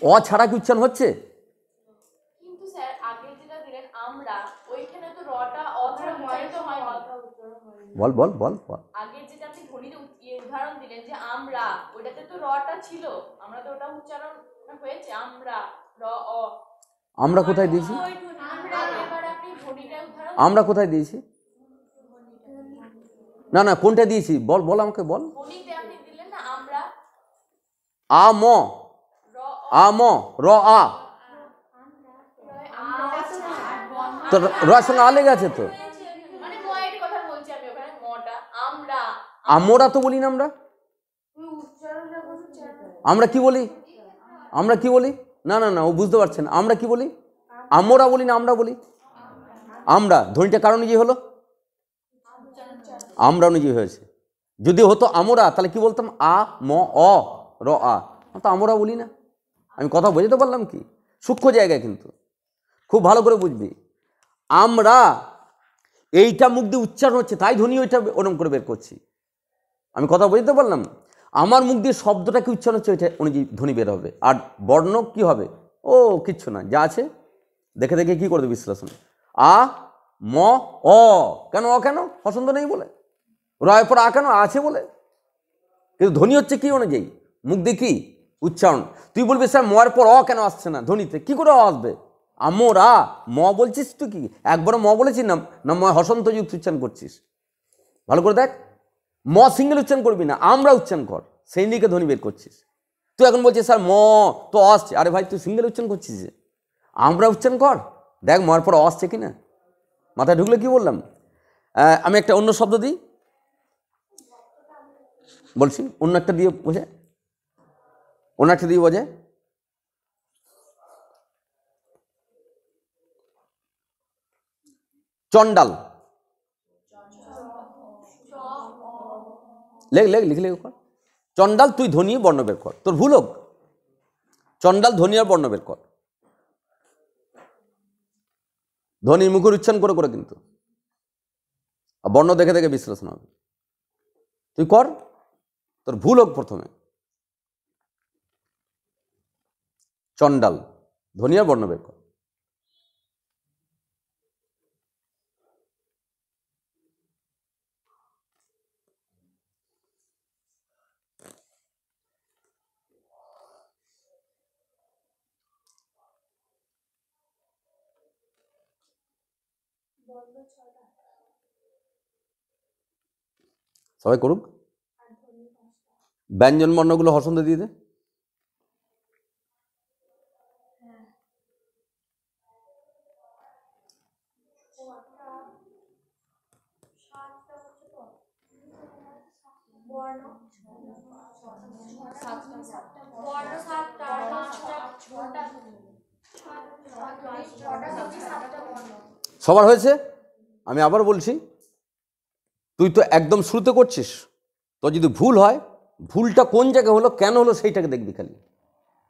অ ছাড়া কি উচ্চারণ হচ্ছে? কিন্তু স্যার আগে যেটা দিলেন আমরা, ওইখানে তো রটা অ ছাড়া উচ্চারিত হয়নি। বল বল বল বল। আগে যেটা আপনি ধ্বনিতে উদাহরণ দিলেন যে আমরা, ওইটাতে তো রটা ছিল, আমরা তো ওটা উচ্চারণ হয়েছে আমরা, র অ। আমরা কোথায় দিয়েছি? এবার আপনি ধ্বনিটা উদাহরণ, আমরা কোথায় দিয়েছি? না না, কোনটা দিয়েছি বল বল, আমাকে বল। ধ্বনিতে আপনি দিলেন না আমরা, আ ম, আ ম, র আ, তো রয়ের সঙ্গে আ লেগে আছে তো, মানে ময়ের কথা বলছি আমি, ওখানে মটা আমরা, আমরা তো বলি না, আমরা কি বলি? আমরা কি বলি? না না না, ও বুঝতে পারছেন, আমরা কি বলি? আমরা বলি না, আমরা বলি। আমরা ধ্বনিটা কারণ অনুযায়ী হলো, আমরা অনুযায়ী হয়েছে। যদি হতো আমরা, তাহলে কি বলতাম? আ ম অ র আ, তো আমরা বলি না। আমি কথা বুঝতে পারলাম কি? সূক্ষ্ম জায়গায় কিন্তু খুব ভালো করে বুঝবি। আমরা এইটা মুখ দিয়ে উচ্চারণ হচ্ছে, তাই ধ্বনি ওইটা ওরম করে বের করছি। আমি কথা বুঝতে পারলাম? আমার মুখ দিয়ে শব্দটা কি উচ্চারণ হচ্ছে, ওইটা অনুযায়ী ধ্বনি বের হবে। আর বর্ণ কি হবে? ও কিচ্ছু না, যা আছে দেখে দেখে কী করবে বিশ্লেষণ। আ ম অ, কেন অ? কেন? পছন্দ নেই বলে। রয়ের পর আ কেন? আছে বলে। কিন্তু ধ্বনি হচ্ছে কি অনুযায়ী? মুখ দিয়ে কি উচ্চারণ। তুই বলবি স্যার ময়ের পর অ কেন আসছে না ধ্বনিতে? কি করে অ আসবে? আমরা ম বলছিস, তুই কি একবারও ম বলেছিস না? না ময় হসন্তযুক্ত উচ্চারণ করছিস? ভালো করে দেখ, ম সিঙ্গেল উচ্চারণ করবি না, আমরা উচ্চারণ কর, সেই দিকে ধ্বনি বের করছিস। তুই এখন বলছিস স্যার ম তো আসছে, আরে ভাই তুই সিঙ্গেল উচ্চারণ করছিস যে, আমরা উচ্চারণ কর, দেখ ময়ের পর আসছে কি না। মাথায় ঢুকলে কি বললাম? আমি একটা অন্য শব্দ দিই, বলছি অন্য একটা দিয়ে বোঝে, অন্য একটা দিয়ে বোঝে। চন্ডাল। লিখে কর। চন্ডাল তুই ধ্বনি বর্ণ বের কর, তোর ভুল হোক। চন্ডাল ধ্বনি আর বর্ণ বের কর, ধ্বনি মুখের উচ্চারণ করে করে, কিন্তু বর্ণ দেখে দেখে বিশ্লেষণ হবে। তুই কর, তোর ভুল হোক প্রথমে। চন্ডাল ধ্বনি আর বর্ণ বের কর। সবাই করুক। ব্যঞ্জন বর্ণগুলো হসন্ত দিয়ে দে। সবার হয়েছে? আমি আবার বলছি, তুই তো একদম শুরুতে করছিস, তো যদি ভুল হয়, ভুলটা কোন জায়গায় হলো, কেন হলো, সেইটাকে দেখবি খালি।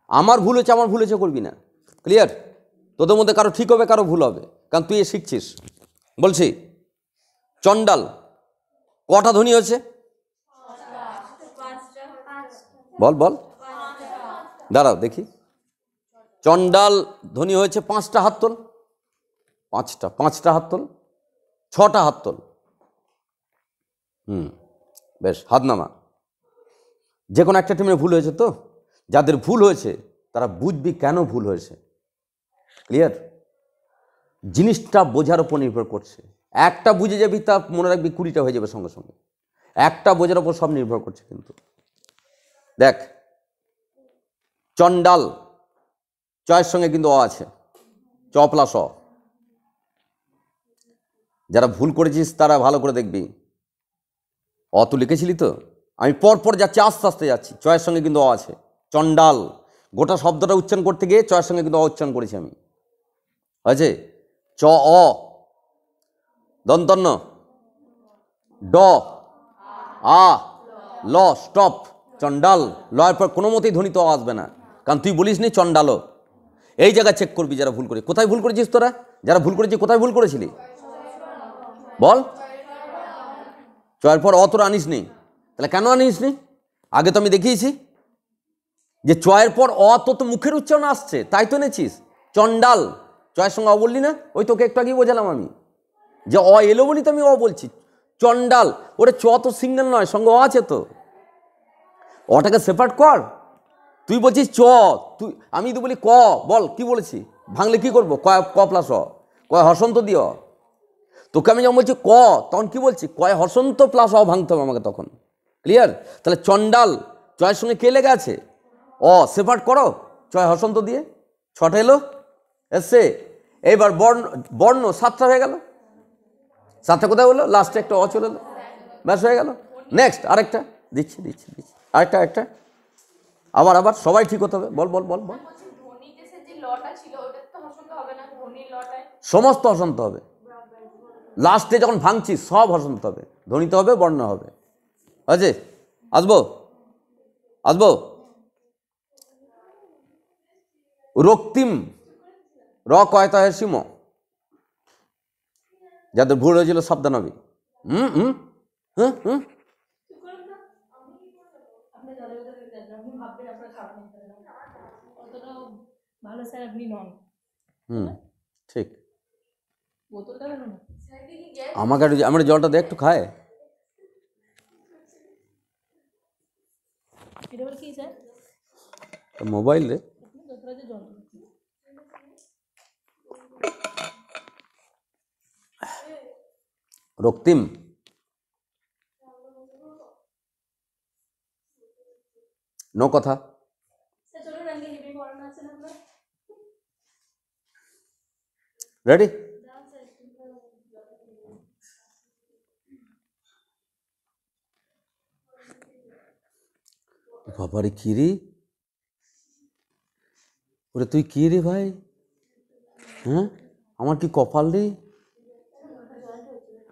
আমার ভুল হয়েছে করবি না। ক্লিয়ার? তোদের মধ্যে কারো ঠিক হবে, কারো ভুল হবে, কারণ তুই শিখছিস। বলছি চন্ডাল কটা ধ্বনি হয়েছে? বল বল, দাঁড়াও দেখি। চন্ডাল ধ্বনি হয়েছে 5টা, হাত তোল। 5টা হাত তোল। 6টা হাত তোল। বেশ, হাত নামা। যে কোনো একটা টিমের ভুল হয়েছে তো? যাদের ভুল হয়েছে তারা বুঝবি কেন ভুল হয়েছে। ক্লিয়ার? জিনিসটা বোঝার উপর নির্ভর করছে। একটা বুঝে যাবি, তা মনে রাখবি 20টা হয়ে যাবে সঙ্গে সঙ্গে। একটা বোঝার উপর সব নির্ভর করছে। কিন্তু দেখ, চন্ডাল চয়ের সঙ্গে কিন্তু অ আছে, চ প্লাস অ। যারা ভুল করেছিস তারা ভালো করে দেখবি। অ তো লিখেছিলি তো, আমি পরপর যাচ্ছি, আস্তে আস্তে যাচ্ছি। চয়ের সঙ্গে কিন্তু অ আছে। চন্ডাল গোটা শব্দটা উচ্চারণ করতে গিয়ে চয়ের সঙ্গে কিন্তু অ উচ্চারণ করেছি আমি। হয়েছে? চ অ, দন্তন্য, ড আ ল, স্টপ। চন্ডাল লয়ের পর কোনো মতেই ধ্বনিত আসবে না, কারণ তুই বলিস নি চন্ডালো। এই জায়গায় চেক করবি যারা ভুল করে। কোথায় ভুল করেছিস তোরা? যারা ভুল করেছিস কোথায় ভুল করেছিলি বল? চয়ের পর অ তোরা আনিস নি, তাহলে কেন আনিস নি? আগে তো আমি দেখিয়েছি যে চয়ের পর অ তো মুখের উচ্চারণ আসছে, তাই তো এনেছিস। চন্ডাল চয়ের সঙ্গে অ বললি না? ওই তোকে একটু আগেই বোঝালাম আমি যে অ এলো বলি তো আমি অ বলছি। চন্ডাল, ওরে চ তো সিঙ্গেল নয়, সঙ্গে অ আছে তো, অটাকে সেপারেট কর। তুই বলছিস চ, তুই, আমি তো বলি ক। বল কি বলেছি? ভাঙলে কি করবো? ক প্লাস অ, কয় হসন্ত দিও। তোকে আমি যখন বলছি ক, তখন কি বলছি? কয় হসন্ত প্লাস অ ভাঙতে হবে আমাকে তখন। ক্লিয়ার? তাহলে চন্ডাল চয়ের সঙ্গে কে লেগে আছে? অ, সেপারেট করো চয় হসন্ত দিয়ে। 6টা এলো, এসছে। এইবার বর্ণ, বর্ণ 7টা হয়ে গেল। 7টা কোথায় হলো? লাস্টে একটা অ চলে এলো, ব্যাস হয়ে গেল। নেক্সট আরেকটা দিচ্ছি। আরেকটা আবার সবাই ঠিক হতে হবে। বল বল বল বল। সমস্ত হসন্ত হবে। লাস্টে যখন ভাঙছি সব হসন্ত হবে, ধ্বনিতে হবে, বর্ণ হবে। আছে? আসবো। রক্তিম, র কয়তা সিম। যাদের ভুল হয়েছিল সাবধান হবে। ঠিক। আমাকে আমরা জলটা দে, একটু খায়। মোবাইল রে। রক্তিম, নো কথা। রেডি? বাবারে কি রে, ওরে তুই কি রে ভাই, হ্যাঁ আমার কি কপাল রে,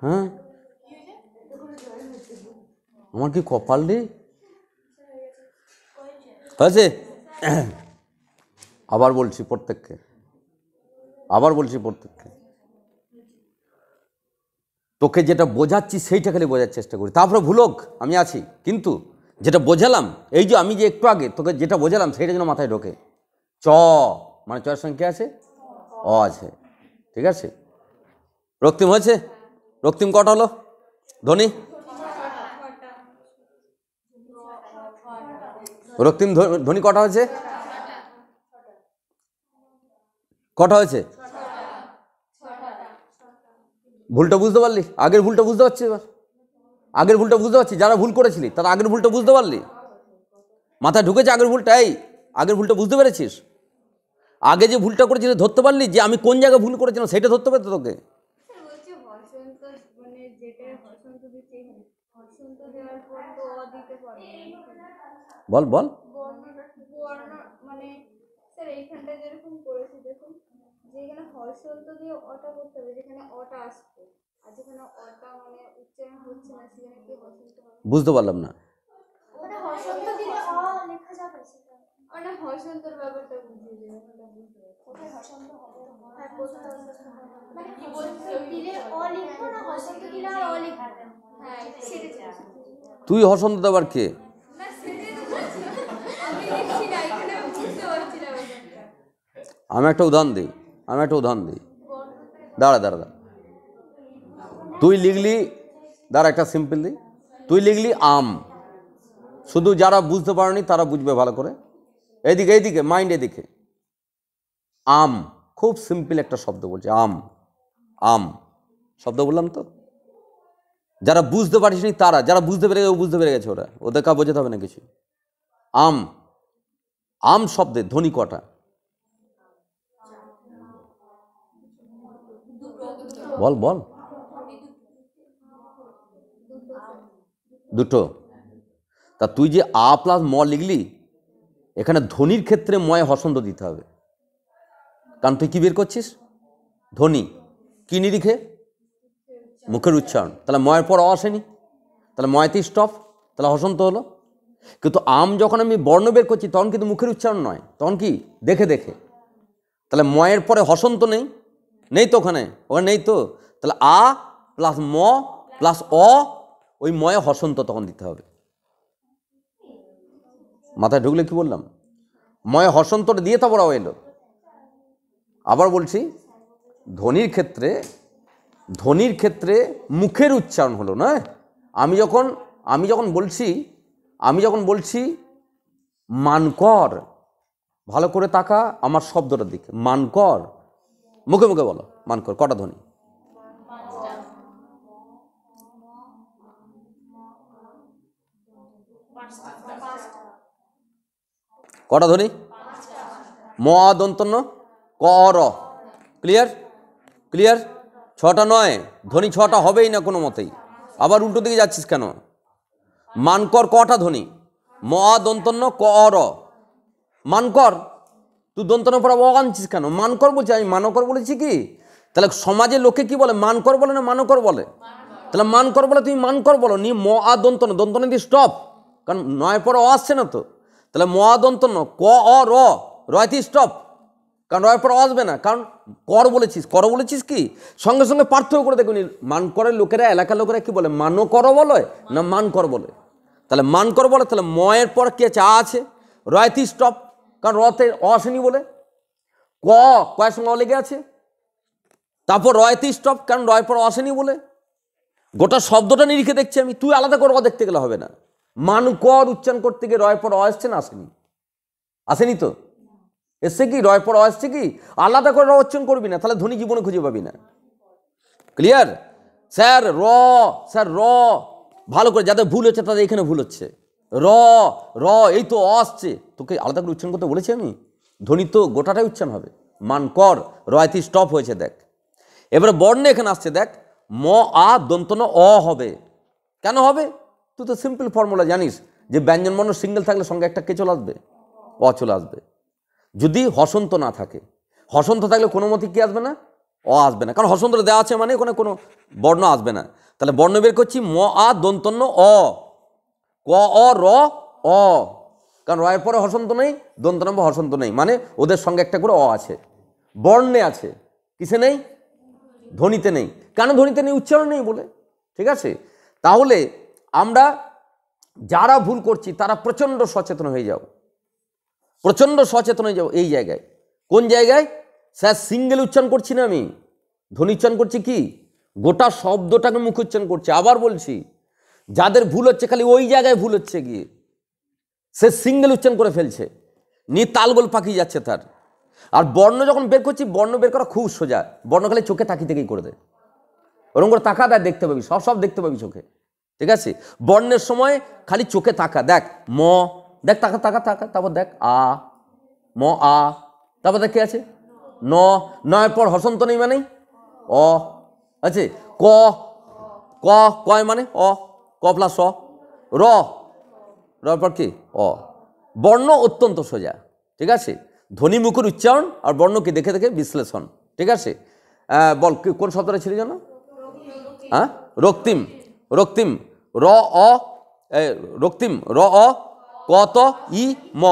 হ্যাঁ আমার কি কপাল রে। হয়েছে? আবার বলছি প্রত্যেককে, তোকে যেটা বোঝাচ্ছি সেইটা খালি বোঝার চেষ্টা করি, তারপরে ভুলক আমি আছি, কিন্তু যেটা বোঝালাম, এই যে আমি যে একটু আগে তোকে যেটা বোঝালাম সেইটা যেন মাথায় ঢোকে। চ মানে চয়ের সঙ্গে কে আছে? অ আছে, ঠিক আছে। রক্তিম হয়েছে? রক্তিম কটা হলো? ধ্বনি রক্তিম ধ্বনি কটা হয়েছে? কটা হয়েছে? ভুলটা বুঝতে পারলি? আগের ভুলটা বুঝতে পারছিস? এবার আগের ভুলটা বুঝতে পারছিস? যারা ভুল করেছিলি তারা আগের ভুলটা বুঝতে পারলি? মাথায় ঢুকেছে আগের ভুলটা? এই আগের ভুলটা বুঝতে পেরেছিস? আগে যে ভুলটা করেছিলি ধরতে পারলি যে আমি কোন জায়গায় ভুল করেছিলাম, সেটা ধরতে পারতো তোকে? বল বল। বুঝতে পারলাম না। তুই হসন্ত দেবার কে? আমি একটা উদাহরণ দিই, দাঁড়া। তুই লিখলি, একটা সিম্পল দিই, তুই লিখলি আম, শুধু যারা বুঝতে পারেনি তারা বুঝবে ভালো করে। এইদিকে মাইন্ড এদিকে। আম খুব সিম্পল একটা শব্দ বলছে, আম শব্দ বললাম তো। যারা বুঝতে পারিসনি তারা, যারা বুঝতে পেরে গেছে ওদের কা বোঝাতে হবে না কিছু। আম শব্দের ধ্বনি কটা? বল। দুটো। তা তুই যে আ প্লাস ম লিখলি, এখানে ধ্বনির ক্ষেত্রে ময় হসন্ত দিতে হবে, কারণ তুই কি বের করছিস? ধ্বনি। কি নিরিখে? মুখের উচ্চারণ। তাহলে ময়ের পর অ আসেনি, তাহলে ময়তেই স্টপ, তাহলে হসন্ত হলো। কিন্তু আম যখন আমি বর্ণ বের করছি তখন কিন্তু মুখের উচ্চারণ নয়, তখন কি দেখে। তাহলে ময়ের পরে হসন্ত নেই তো, ওখানে নেই তো। তাহলে আ প্লাস ম প্লাস অ, ওই ময়ে হসন্ত তখন দিতে হবে। মাথায় ঢুকলে কি বললাম? ময়ে হসন্তটা দিয়ে তারপর অ এলো। আবার বলছি, ধ্বনির ক্ষেত্রে মুখের উচ্চারণ হলো না। আমি যখন বলছি মানকর, ভালো করে তাকা আমার শব্দটার দিকে। মানকর, মুখে বলো মানকর। কটা ধ্বনি? কটা ধ্বনি? ম দন্তন্য ক র। ক্লিয়ার? ছটা নয়, ধ্বনি ছটা হবেই না কোনো মতেই। আবার উল্টো দিকে যাচ্ছিস কেন? মানকর কটা ধ্বনি? ম দন্তন্য ক র। মানকর, তুই দন্তন্য পর অ আনছিস কেন? মানকর বলছি, আমি মানকর বলেছি কি? তাহলে সমাজের লোকে কি বলে? মানকর বলে না মানকর বলে? তাহলে মানকর বলে তুমি মানকর বলো নি। ম আ দন্তন্য দিয়ে স্টপ, কারণ নয় পরে অ আসছে না তো। তাহলে ম আ দন্তন্য ক অ র, রয়তি স্টপ, কারণ রয়ের পর আসবে না, কারণ কর বলেছিস কি? সঙ্গে সঙ্গে পার্থক্য করে দেখুন। মানকরের লোকেরা, এলাকার লোকেরা কি বলে? মানকর বলে না মানকর বলে? তাহলে মানকর বলে, তাহলে ময়ের পর কি আছে? আছে, রয়তি স্টপ, কারণ রতে অ আসেনি বলে। কয়ের সঙ্গে অ লেগে আছে, তারপর রয়তি স্টপ, কারণ রয়ের পর আসেনি বলে। গোটা শব্দটা নিরিখে দেখছি আমি, তুই আলাদা করে অ দেখতে গেলে হবে না। মানকর উচ্চারণ করতে গিয়ে রয়ের পর অ আসছে না? আসেনি তো। এসছে কি? রয়ের পর অ আসছে কি? আলাদা করে র উচ্চারণ করবি না, তাহলে ধ্বনি জীবনে খুঁজে পাবি না। ক্লিয়ার? স্যার র, ভালো করে, যাদের ভুল হচ্ছে তাদের এখানে ভুল হচ্ছে। র এই তো অ আসছে, তোকে আলাদা করে উচ্চারণ করতে বলেছি আমি? ধ্বনি তো গোটাটাই উচ্চারণ হবে। মানকর, রয়তি স্টপ হয়েছে দেখ। এবারে বর্ণে এখানে আসছে দেখ, ম আ দন্তন্য অ হবে। কেন হবে? তুই তো সিম্পল ফর্মুলা জানিস, যে ব্যঞ্জনবর্ণ সিঙ্গেল থাকলে সঙ্গে একটা কে চলে আসবে? অ চলে আসবে। যদি হসন্ত না থাকে, হসন্ত থাকলে কোনো মতে কি আসবে না? অ আসবে না, কারণ হসন্ত দেওয়া আছে মানে ওখানে কোনো বর্ণ আসবে না। তাহলে বর্ণ বের করছি ম আ দন্তন্য অ, ক অ র অ, কারণ রয়ের পরে হসন্ত নেই, দন্তনম্ব হসন্ত নেই, মানে ওদের সঙ্গে একটা করে অ আছে, বর্ণে আছে, কিসে নেই? ধ্বনিতে নেই। কেন ধ্বনিতে নেই? উচ্চারণ নেই বলে। ঠিক আছে, তাহলে আমরা যারা ভুল করছি তারা প্রচণ্ড সচেতন হয়ে যাও, প্রচণ্ড সচেতন হয়ে যাও এই জায়গায়। কোন জায়গায়? স্যার সিঙ্গেল উচ্চারণ করছি না আমি, ধ্বনি উচ্চারণ করছি কি? গোটা শব্দটাকে মুখ উচ্চারণ করছি। আবার বলছি, যাদের ভুল হচ্ছে খালি ওই জায়গায় ভুল হচ্ছে গিয়ে, সে সিঙ্গেল উচ্চারণ করে ফেলছে, নিয়ে তালগোল পাকিয়ে যাচ্ছে তার। আর বর্ণ যখন বের করছি, বর্ণ বের করা খুব সোজা, বর্ণ খালি চোখে তাকিয়ে থেকেই করে দেয়, ওরকম করে তাকা দেয়, দেখতে পাবি, সব দেখতে পাবি চোখে। ঠিক আছে, বর্ণের সময় খালি চোখে তাকা, দেখ ম, দেখ তাকা তাকা তাকা, তারপর দেখ আ, ম আ, তারপর দেখ কি আছে ন, নয়ের পর হসন্ত নেই মানে অ আছে, ক, ক কয় মানে অ, ক প্লাস অ, র, রর পর কি অ। বর্ণ অত্যন্ত সোজা। ঠিক আছে, ধ্বনি মুখের উচ্চারণ আর বর্ণকে দেখে দেখে বিশ্লেষণ। ঠিক আছে, বল কোন শব্দটা ছিল যেন? হ্যাঁ, রক্তিম, রক্তিম, র অ, রক্তিম র অ ক ত ই ম,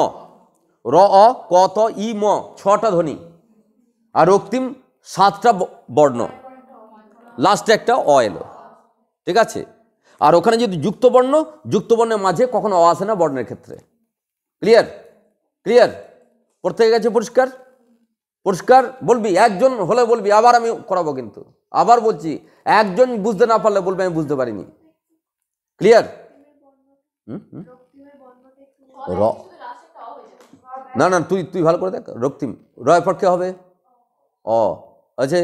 র অ ক ত ই ম, 6টা ধ্বনি, আর রক্তিম 7টা বর্ণ, লাস্টে একটা অ এলো। ঠিক আছে, আর ওখানে যদি যুক্ত বর্ণ, যুক্ত বর্ণের মাঝে কখনো অ আসে না বর্ণের ক্ষেত্রে। ক্লিয়ার? ক্লিয়ার? পড়তে গেছে? পরিষ্কার? পরিষ্কার বলবি, একজন হলে বলবি, আবার আমি করাবো কিন্তু, আবার বলছি, একজন বুঝতে না পারলে বলবে আমি বুঝতে পারিনি। ক্লিয়ার? র, না না, তুই ভালো করে দেখ, রক্তিম, রয়ের পর কে হবে? অ আছে,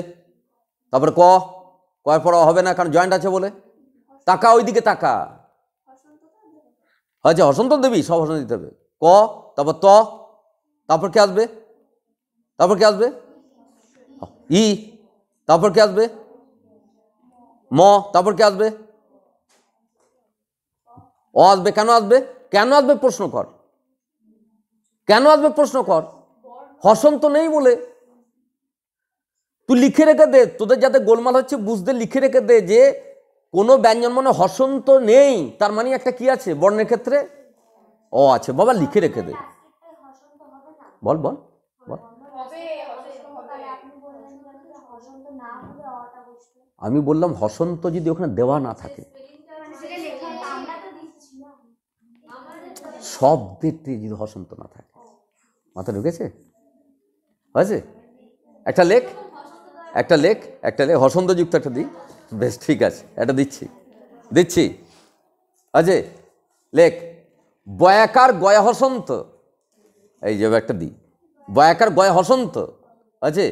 তারপরে ক, কয়ের পর অ হবে না, কারণ জয়েন্ট আছে বলে। তাকা, ওইদিকে তাকা, আচ্ছা হসন্ত দেবী, সব হসন্ত দিতে হবে। ক, তারপর ত, তারপর কে আসবে? তারপর কে আসবে? ই, তারপর কে আসবে? ম, তারপর কে আসবে? অ আসবে। কেন আসবে? কেন আসবে প্রশ্ন কর, কেন আসবে প্রশ্ন কর। হসন্ত নেই বলে। তুই লিখে রেখে দে, তোদের যাতে গোলমাল হচ্ছে বুঝতে লিখে রেখে দে যে কোনো ব্যঞ্জন মানে হসন্ত নেই, তার মানে একটা কি আছে বর্ণের ক্ষেত্রে? অ আছে। বাবা লিখে রেখে দে। বল বল বল। আমি বললাম হসন্ত যদি ওখানে দেওয়া না থাকে, শব্দেরটি যদি হসন্ত না থাকে, মাথা ঢুকেছে? হয়েছে? একটা লেখ, একটা লেখ, একটা লেখ, হসন্তযুক্ত একটা দিই। বেশ, ঠিক আছে, এটা দিচ্ছি, দিচ্ছি। আছে, লেখ, বয়াকার গয়া হসন্ত, এই যে একটা দিই, বয়াকার গয়া হসন্ত আছে,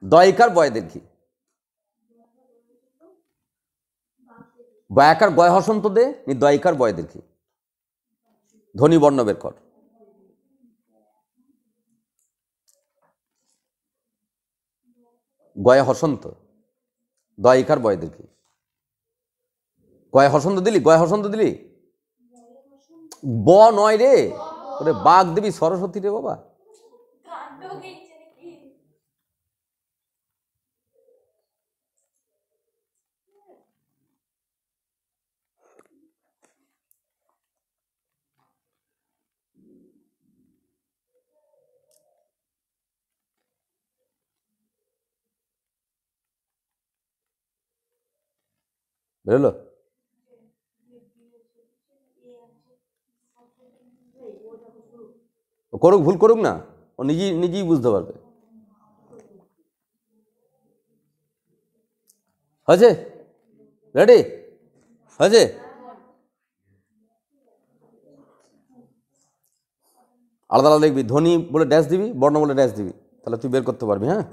দয়কার বয় দীর্ঘি, বয়াকার গয় হসন্ত দে, নি দয়কার বয় দীর্ঘি, ধ্বনি বর্ণ বের কর। গয়া হসন্ত, দয়কার বয় দীর্ঘি, গয়া হসন্ত দিলি, গয়া হসন্ত দিলি, ব নয় রে, ওরে বাঘ দেবী সরস্বতী রে বাবা। বেরোলো? করুক, ভুল করুক না, ও নিজেই নিজেই বুঝতে পারবে। হয়েছে? রেডি? হয়েছে? আলাদা আলাদা দেখবি, ধ্বনি বলে ড্যাশ দিবি, বর্ণ বলে ড্যাশ দিবি, তাহলে তুই বের করতে পারবি। হ্যাঁ,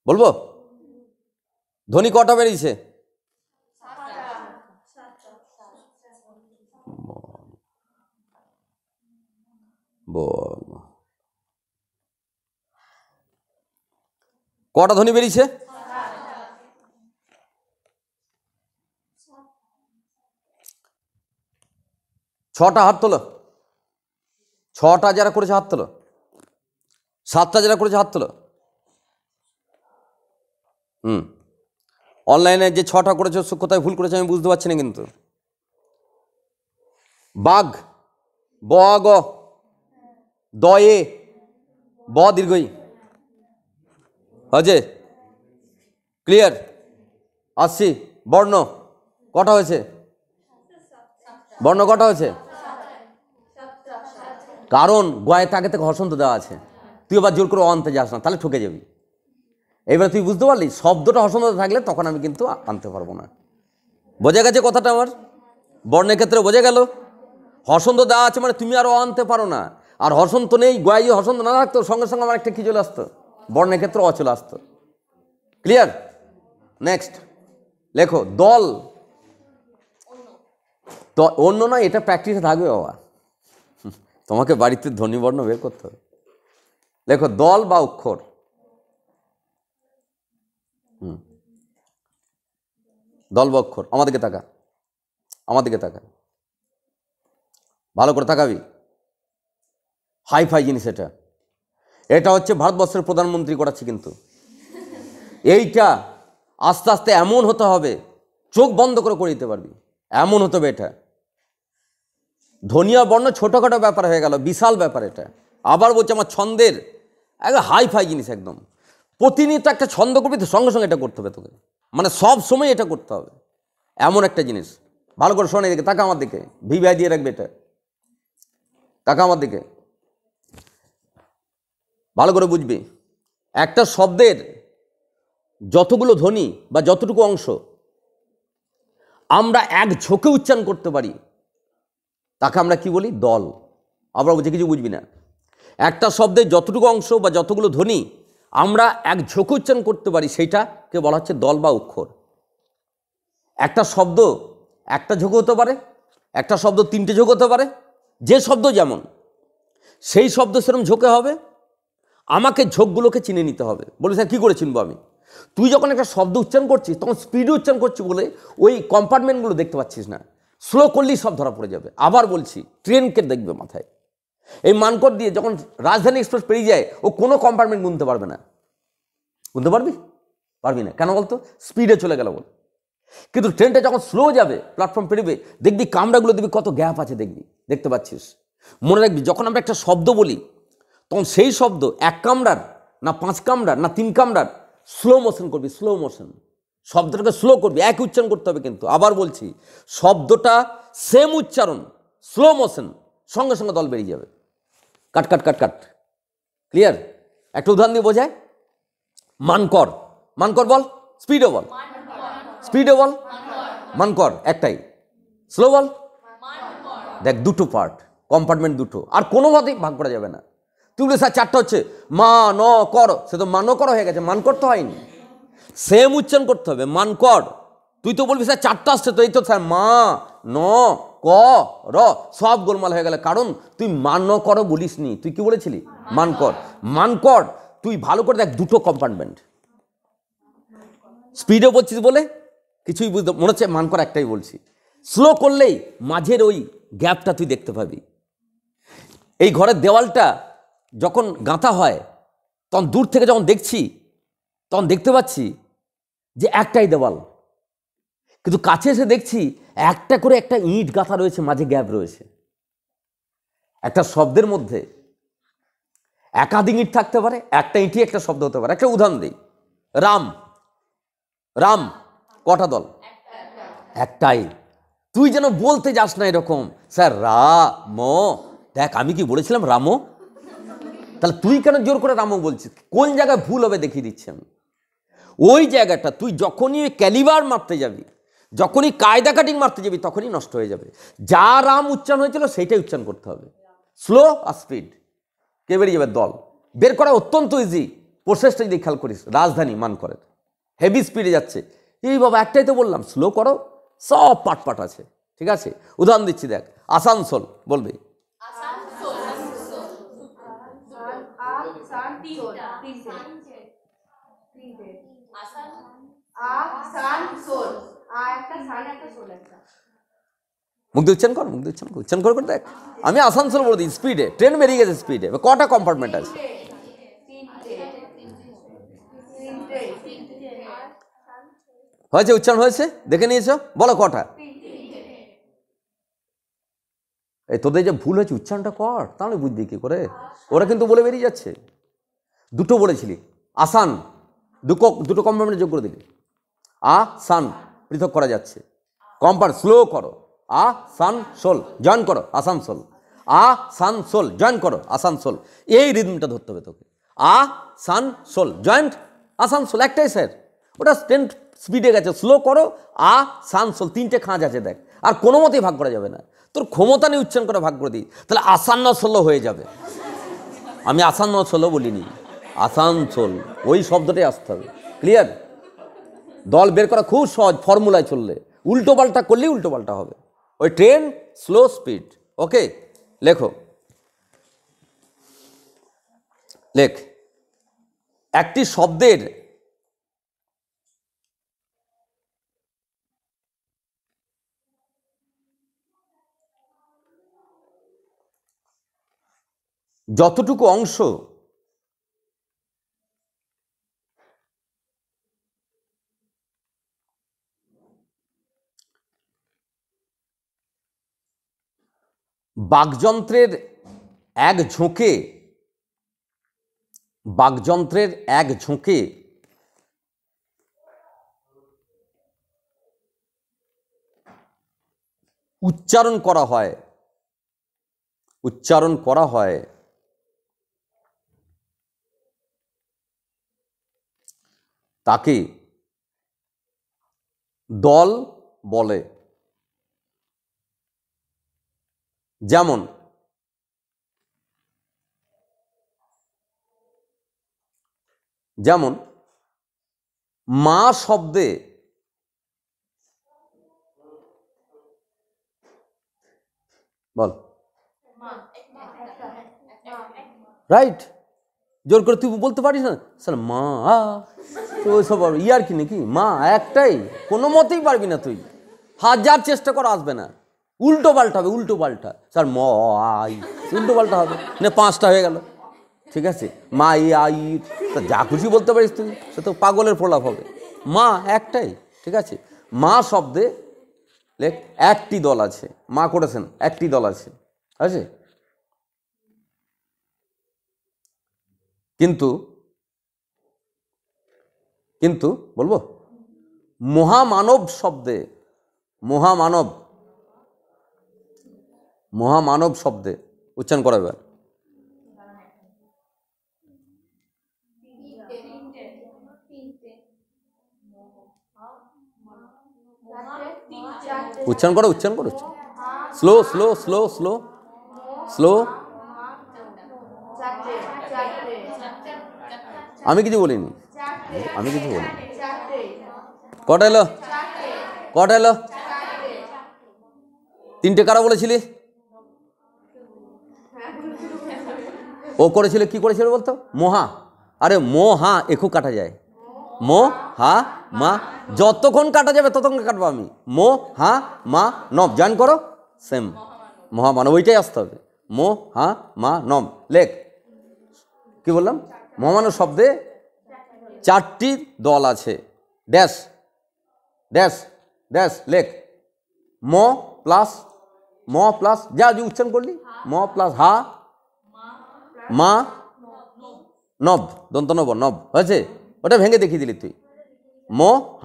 বলবো? ধ্বনি কটা বেরিয়েছে? কটা ধ্বনি বেরিয়েছে? 6টা হাত তোলো, 6টা যারা করেছে হাত তোলো, 7টা যারা করেছে হাত তোলো। অনলাইনে যে 6টা করেছে কোথায় ভুল করেছে আমি বুঝতে পারছি না কিন্তু। বাঘ, ব গ, দয়ে, ব দীর্ঘই, হয়েছে? ক্লিয়ার? আসছি। বর্ণ কটা হয়েছে? বর্ণ কটা হয়েছে? কারণ গয়ের আগে থেকে হসন্ত দেওয়া আছে, তুই আবার জোর করে আনতে যাস না, তাহলে ঠকে যাবি। এবার তুই বুঝতে পারলি শব্দটা হসন্ত থাকলে তখন আমি কিন্তু আনতে পারবো না। বোঝা গেছে কথাটা আমার? বর্ণের ক্ষেত্রে বোঝা গেল? হসন্ত দেওয়া আছে মানে তুমি আরও আনতে পারো না। আর হসন্ত নেই, গয়ে হসন্ত না থাকতো সঙ্গে সঙ্গে আমার একটা কি চলে আসতো, বর্ণের ক্ষেত্রে অ চলে আসতো। ক্লিয়ার? নেক্সট লেখো দল। অন্য না, এটা প্র্যাকটিসে থাকবে বাবা, তোমাকে বাড়িতে ধ্বনিবর্ণ বের করতে হবে। লেখো দল বা অক্ষর। দল বা অক্ষর। আমাদেরকে তাকা, আমাদেরকে তাকা, ভালো করে তাকাবি। হাই ফাই জিনিস এটা। এটা হচ্ছে ভারতবর্ষের প্রধানমন্ত্রী করাচ্ছে কিন্তু। এইটা আস্তে আস্তে এমন হতে হবে চোখ বন্ধ করে দিতে পারবি, এমন হতে হবে এটা। ধনিয়া বর্ণ ছোটোখাটো ব্যাপার হয়ে গেল, বিশাল ব্যাপার এটা। আবার বলছে আমার ছন্দের একদম হাই ফাই জিনিস একদম। প্রতিনিয়ত একটা ছন্দ করবি তো সঙ্গে সঙ্গে এটা করতে হবে তোকে, মানে সব সময় এটা করতে হবে, এমন একটা জিনিস। ভালো করে শোনে দিকে, তাকা আমার দিকে, ভি ভাই দিয়ে রাখবে এটা, তাকা আমার দিকে, ভালো করে বুঝবি। একটা শব্দের যতগুলো ধ্বনি বা যতটুকু অংশ আমরা এক ঝোঁকে উচ্চারণ করতে পারি তাকে আমরা কি বলি? দল। আবার বুঝে কিছু বুঝবি না। একটা শব্দের যতটুকু অংশ বা যতগুলো ধ্বনি আমরা এক ঝোঁকে উচ্চারণ করতে পারি সেইটাকে বলা হচ্ছে দল বা অক্ষর। একটা শব্দ একটা ঝোঁক হতে পারে, একটা শব্দ 3টে ঝোঁক হতে পারে, যে শব্দ যেমন সেই শব্দ সেরকম ঝোঁকে হবে। আমাকে ঝোঁকগুলোকে চিনে নিতে হবে। বলি স্যার কী করে চিনবো আমি? তুই যখন একটা শব্দ উচ্চারণ করছিস তখন স্পিডে উচ্চারণ করছিস বলে ওই কম্পার্টমেন্টগুলো দেখতে পাচ্ছিস না, স্লো করলেই সব ধরা পড়ে যাবে। আবার বলছি, ট্রেনকে দেখবে মাথায়, এই মানকর দিয়ে যখন রাজধানী এক্সপ্রেস পেরিয়ে যায় ও কোনো কম্পার্টমেন্ট গুনতে পারবে না। গুনতে পারবি? পারবি না। কেন বলতো? স্পিডে চলে গেল বল। কিন্তু ট্রেনটা যখন স্লো যাবে, প্ল্যাটফর্ম পেরিয়ে, দেখবি কামরাগুলো দেখবি কত গ্যাপ আছে, দেখবি, দেখতে পাচ্ছিস। মনে রাখবি যখন আমরা একটা শব্দ বলি তখন সেই শব্দ 1 কামরার না 5 কামরার না 3 কামরার স্লো মোশন করবি, স্লো মোশন। শব্দটাকে স্লো করবি, এক উচ্চারণ করতে হবে কিন্তু। আবার বলছি, শব্দটা সেম উচ্চারণ, স্লো মোশন, সঙ্গে সঙ্গে দল বেরিয়ে যাবে। কাট কাট কাট কাট। ক্লিয়ার? একটা উদাহরণ দিয়ে বোঝায়। মানকর, মানকর বল, স্পিডে বল, স্পিডে বল, মানকর একটাই, স্লো বল। দেখ দুটো পার্ট, কম্পার্টমেন্ট দুটো, আর কোনোভাবেই ভাগ করা যাবে না। তুই বলে স্যার 4টা হচ্ছে, মা ন কর, সে তো মান কর হয়ে গেছে, মানকর তো হয়নি। সেম উচ্চারণ করতে হবে, মানকর। তুই তো বলবি স্যার 4টা আসছে তো, এই তো স্যার মা ন ক র, সব গোলমাল হয়ে গেল, কারণ তুই মান ন কর বলিস নি, তুই কি বলেছিলি? মানকর। মানকর তুই ভালো করে দেখ, দুটো কম্পার্টমেন্ট। স্পিডে বলছিস বলে কিছুই বুঝতে, মনে হচ্ছে মানকর একটাই বলছি। স্লো করলেই মাঝের ওই গ্যাপটা তুই দেখতে পাবি। এই ঘরের দেওয়ালটা যখন গাঁথা হয় তখন দূর থেকে যখন দেখছি তখন দেখতে পাচ্ছি যে একটাই দেওয়াল, কিন্তু কাছে এসে দেখছি একটা করে একটা ইঁট গাঁথা রয়েছে, মাঝে গ্যাপ রয়েছে। একটা শব্দের মধ্যে একাধিক ইঁট থাকতে পারে, একটা ইঁটই একটা শব্দ হতে পারে। একটা উদাহরণ দিই, রাম, রাম কটা দল? একটাই। তুই যেন বলতে যাস না এরকম স্যার রা ম, দেখ আমি কি বলেছিলাম রামো, তাহলে তুই কেন জোর করে রামও বলছিস? কোন জায়গায় ভুল হবে দেখিয়ে দিচ্ছি আমি। ওই জায়গাটা তুই যখনই ওই ক্যালিবার মারতে যাবি, যখনই কায়দা কাটিং মারতে যাবি, তখনই নষ্ট হয়ে যাবে। যা রাম উচ্চারণ হয়েছিল সেইটাই উচ্চারণ করতে হবে, স্লো আর স্পিড। কে বেরিয়ে যাবে? দল। বের করা অত্যন্ত ইজি, প্রসেসটা যদি খেয়াল করিস। রাজধানী মান করে হেভি স্পিডে যাচ্ছে, এই বাবা একটাই তো বললাম, স্লো করো, সব পাট পাট আছে। ঠিক আছে, উদাহরণ দিচ্ছি দেখ, আসানসোল বলবে, মুখ দিয়ে উচ্চারণ কর, মুখ দিয়ে উচ্চারণ করে করে দেখ। আমি আসানসোল বলে দিই স্পিডে, ট্রেন বেরিয়ে গেছে স্পিডে। কটা কম্পার্টমেন্ট আছে? হয়েছে, উচ্চারণ হয়েছে, দেখে নিয়েছো, বলো কটা? এই তোদের যে ভুল হয়েছে উচ্চারণটা কর, তাহলে বুঝবি কি করে। ওরা কিন্তু বলে বেরিয়ে যাচ্ছে। দুটো বলেছিলি, আসান, দুটো কম্পার্টমেন্টে যোগ করে দিলি। সান পৃথক করা যাচ্ছে, স্লো করো। আসানসোল জয়েন করো, আসানসোল। আসানসোল জয়েন করো, আসানসোল। এই রিদমটা ধরতে হবে তোকে। আসানসোল জয়েন্ট আসানসোল, একটাই স্যার। ওটা ট্রেন স্পিডে গেছে, স্লো করো। আসানসোল, 3টে খাঁজ আছে দেখ, আর কোনো মতেই ভাগ করা যাবে না। তোর ক্ষমতা নেই উচ্চারণ করে ভাগ করে দিই, তাহলে আসানসোল হয়ে যাবে। আমি আসানসোল বলিনি, আসানসোল, ওই শব্দটাই আসতে হবে। ক্লিয়ার? দল বের করা খুব সহজ, ফর্মুলায় চললে। উল্টো পাল্টা করলেই উল্টো পাল্টা হবে। ওই ট্রেন স্লো স্পিড। ওকে, লেখো, লেখ। একটি শব্দের যতটুকু অংশ বাকযন্ত্রের এক ঝোঁকে উচ্চারণ করা হয় তাকে দল বলে। যেমন মা শব্দে বল, রাইট। জোর করে তুই বলতে পারিস না স্যার মা, তো ওইসব ইয়ার কি নাকি? মা একটাই, কোনো মতেই পারবি না তুই, হাজার চেষ্টা করা আসবে না। উল্টো পাল্টা হবে, উল্টো পাল্টা। স্যার ম আই, উল্টো পাল্টা হবে না, 5টা হয়ে গেল। ঠিক আছে, মা ই আই, তা যা খুশি বলতে পারিস তুই, সে তো পাগলের প্রলাপ হবে। মা একটাই, ঠিক আছে। মা শব্দে লেখ একটি দল আছে, মা করেছেন একটি দল আছে, আছে। কিন্তু বলবো মহামানব শব্দে, মহামানব শব্দে উচ্চারণ করা এবার। উচ্চারণ করো, slow slow slow slow slow. আমি কিছু বলিনি। কটা এলো? 3টে কারা বলেছিলি? ও করেছিল, কি করেছিল বলতো? মহা। আরে মহা একু কাটা যায়, হা মা, যতক্ষণ কাটা যাবে ততক্ষণ কাটবো আমি। হা মা নব, জয়েন করো, সেম মহামানব, ওইটাই আসতে হবে। হা মা নব। লেখ, কি বললাম? মহামানব শব্দে 4টি দল আছে। ড্যাশ ড্যাশ ড্যাশ, লেখ। ম প্লাস যা উচ্চারণ করলি, ম প্লাস হা মা নব, দন্ত নব, হয়েছে। ওটা ভেঙে দেখিয়ে দিলি তুই।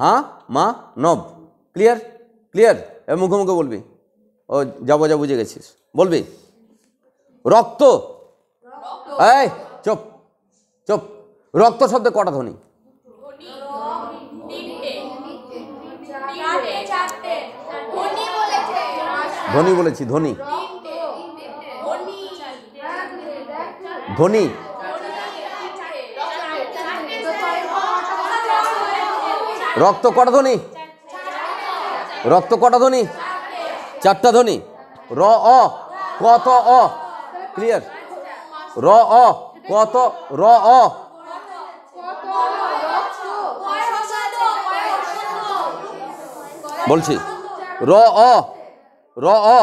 হা মা নব। ক্লিয়ার? মুখে মুখে বলবি। ও যা বুঝে গেছিস, বলবি। রক্ত, এই চুপ। রক্ত শব্দে কটা ধ্বনি? ধ্বনি বলেছি, ধ্বনি। রক্ত কটা ধ্বনি? 4টা ধ্বনি। র অ, কত অ, ক্লিয়ার? র অ, কত র অ, বলছি র অ, র অ,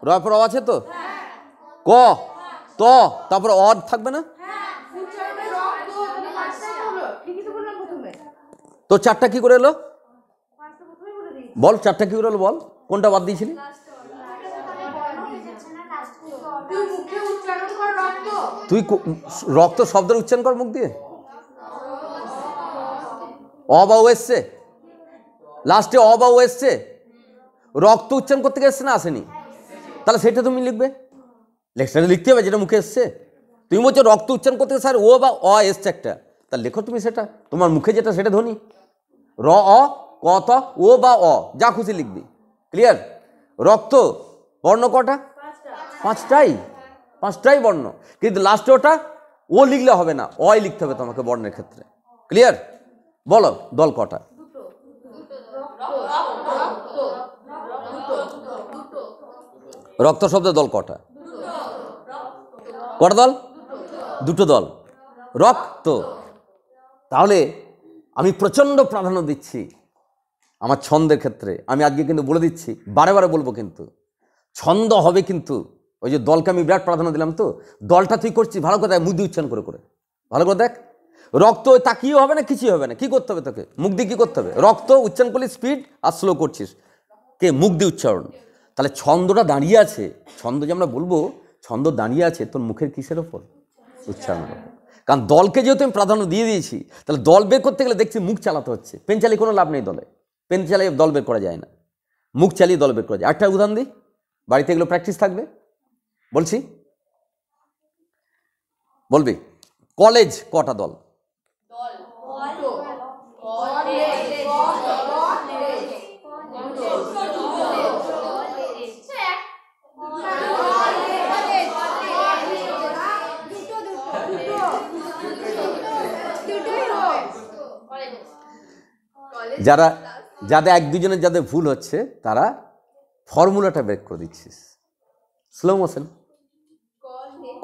র পর অ আছে তো, ক ত, তারপর অ থাকবে না? তো চারটা কি করে এলো বল, চারটা কি করে এলো বল, কোনটা বাদ দিয়েছিলি? তুই রক্ত শব্দের উচ্চারণ কর মুখ দিয়ে। অ বা ও এসছে, লাস্টে অ বা ও এসছে, রক্ত উচ্চারণ করতে গিয়ে এসছে না আসেনি? তাহলে সেটা তুমি লিখবে, লেখা লিখতে হবে যেটা মুখে এসছে। তুমি বলছো রক্ত উচ্চারণ করতে গিয়ে স্যার ও বা অ এসছে একটা, তা লেখো তুমি সেটা, তোমার মুখে যেটা সেটা ধ্বনি। র অ ক ত ও বা অ যা খুশি লিখবি। ক্লিয়ার? রক্ত বর্ণ কটা? পাঁচটাই বর্ণ, কিন্তু লাস্টে ওটা ও লিখলে হবে না, অই লিখতে হবে তোমাকে বর্ণের ক্ষেত্রে। ক্লিয়ার? বলো দল কটা? রক্ত শব্দের দল কটা? কটা দল? দুটো দল। রক্ত। তাহলে আমি প্রচণ্ড প্রাধান্য দিচ্ছি আমার ছন্দের ক্ষেত্রে। আমি আজকে কিন্তু বলে দিচ্ছি, বারে বারে বলবো, কিন্তু ছন্দ হবে কিন্তু ওই যে দলকে আমি বিরাট প্রাধান্য দিলাম। তো দলটা তুই করছিস ভালো করে দেখ, মুখ দিয়ে উচ্চারণ করে করে ভালো করে দেখ। রক্ত তাকিয়েও হবে না, কিছুই হবে না, কি করতে হবে তোকে? মুখ দিয়ে কি করতে হবে? রক্ত উচ্চারণ করলে স্পিড আর স্লো করছিস, কে? মুখ দিয়ে উচ্চারণ। তাহলে ছন্দটা দাঁড়িয়ে আছে, ছন্দ যে আমরা বলবো, ছন্দ দাঁড়িয়ে আছে তোর মুখের কিসের ওপর? উচ্চারণের ওপর। কারণ দলকে যেহেতু আমি প্রাধান্য দিয়ে দিয়েছি, তাহলে দল বের করতে গেলে দেখছি মুখ চালাতে হচ্ছে। পেন চালিয়ে কোনো লাভ নেই, দলে পেন চালিয়ে দল বের করা যায় না, মুখ চালিয়ে দল বের করা যায়। একটা উদাহরণ দিই, বাড়িতে এগুলো প্র্যাকটিস থাকবে। বলছি, বলবি কলেজ কটা দল? যারা যাদের এক দুজনের যাদের ভুল হচ্ছে তারা ফর্মুলাটা বের করে দিচ্ছিস। স্লো মোশন,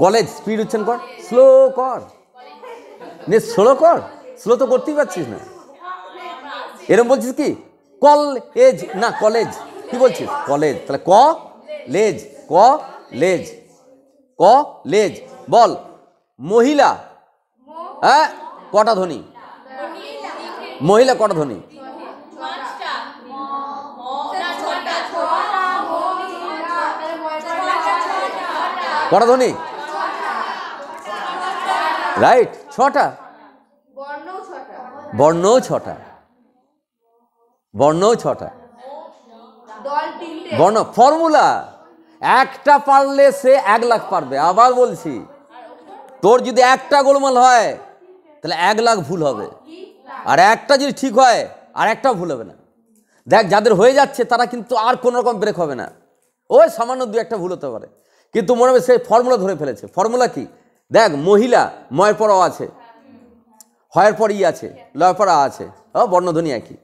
কলেজ স্পিড উচ্চারণ কর, স্লো কর, স্লো কর, স্লো তো করতেই পারছিস না। এরকম বলছিস কি কল এজ না কলেজ, কি বলছিস? কলেজ। তাহলে ক লেজ, ক লেজ, ক লেজ। বল মহিলা, হ্যাঁ কটা ধ্বনি? মহিলা কটা ধ্বনি? কটা ধ্বনি? রাইট, ছটা। বর্ণও ছটা, বর্ণও ছটা। বর্ণ ফর্মুলা একটা পারলে সে 1 লাখ পারবে। আবার বলছি, তোর যদি একটা গোলমাল হয় তাহলে 1 লাখ ভুল হবে, আর একটা যদি ঠিক হয় আর একটা ভুল হবে না। দেখ যাদের হয়ে যাচ্ছে তারা কিন্তু আর কোনো রকম ব্রেক হবে না, ওই সামান্য 2-1টা ভুল হতে পারে, কিন্তু মনে হবে সে ফর্মুলা ধরে ফেলেছে। ফর্মুলা কি? দেখ মহিলা ময়ের পর অ আছে, হয়ের পর ই আছে, লয়ের পর আ আছে, বর্ণধ্বনি একই,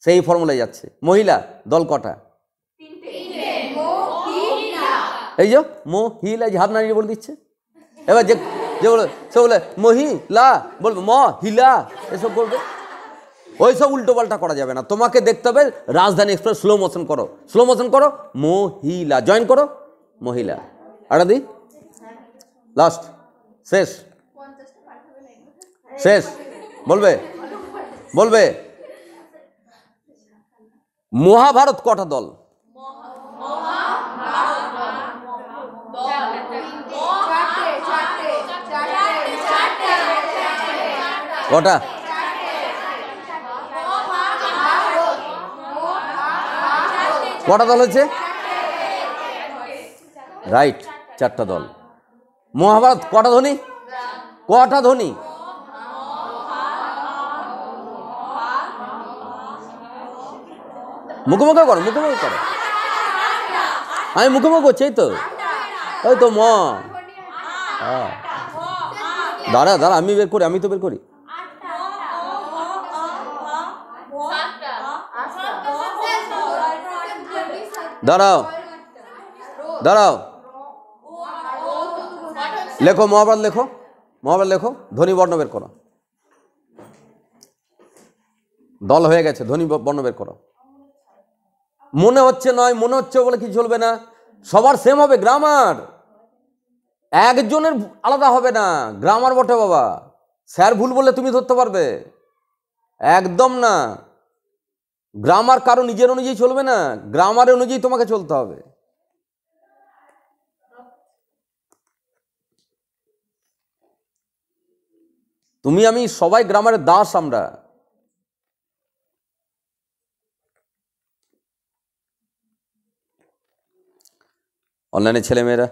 সেই ফর্মুলায় যাচ্ছে। মহিলা দল কটা? এই যে মহিলা, যে হাত নাড়িয়ে বলে দিচ্ছে। এবার যে যে বলে সে বলে মহিলা, বলবে মহিলা, এসব বলবে। ওই সব উল্টো পাল্টা করা যাবে না, তোমাকে দেখতে হবে রাজধানী এক্সপ্রেস স্লো মোশন করো, স্লো মোশন করো, মহিলা জয়েন করো, মহিলা। আরে দি লাস্ট, শেষ শেষ, বলবে বলবে মহাভারত কটা দল? কটা? কটা দল হচ্ছে? রাইট, 4টা দল। মহাভারত কটা ধ্বনি? কটা ধ্বনি? মুখোমুখি করো, মুখোমুখি করো। আমি মুখোমুখি করছি, এই তো, ওই তো দাঁড়া দাঁড়া, আমি বের করি, আমি তো বের করি। দাঁড়াও দাঁড়াও, লেখো মহাভারত, লেখো মহাভারত, লেখো, ধ্বনি বর্ণ বের করো। দল হয়ে গেছে, ধ্বনি বর্ণ বের করো। মনে হচ্ছে নয়, মনে হচ্ছে বলে কি চলবে না, সবার সেম হবে গ্রামার, একজনের আলাদা হবে না। গ্রামার বটে বাবা, স্যার ভুল বললে তুমি ধরতে পারবে? একদম না। গ্রামার কারো নিজের অনুযায়ী চলবে না, গ্রামার অনুযায়ী তোমাকে চলতে হবে। তুমি আমি সবাই গ্রামারের দাস আমরা। অনলাইনে ছেলেমেয়েরা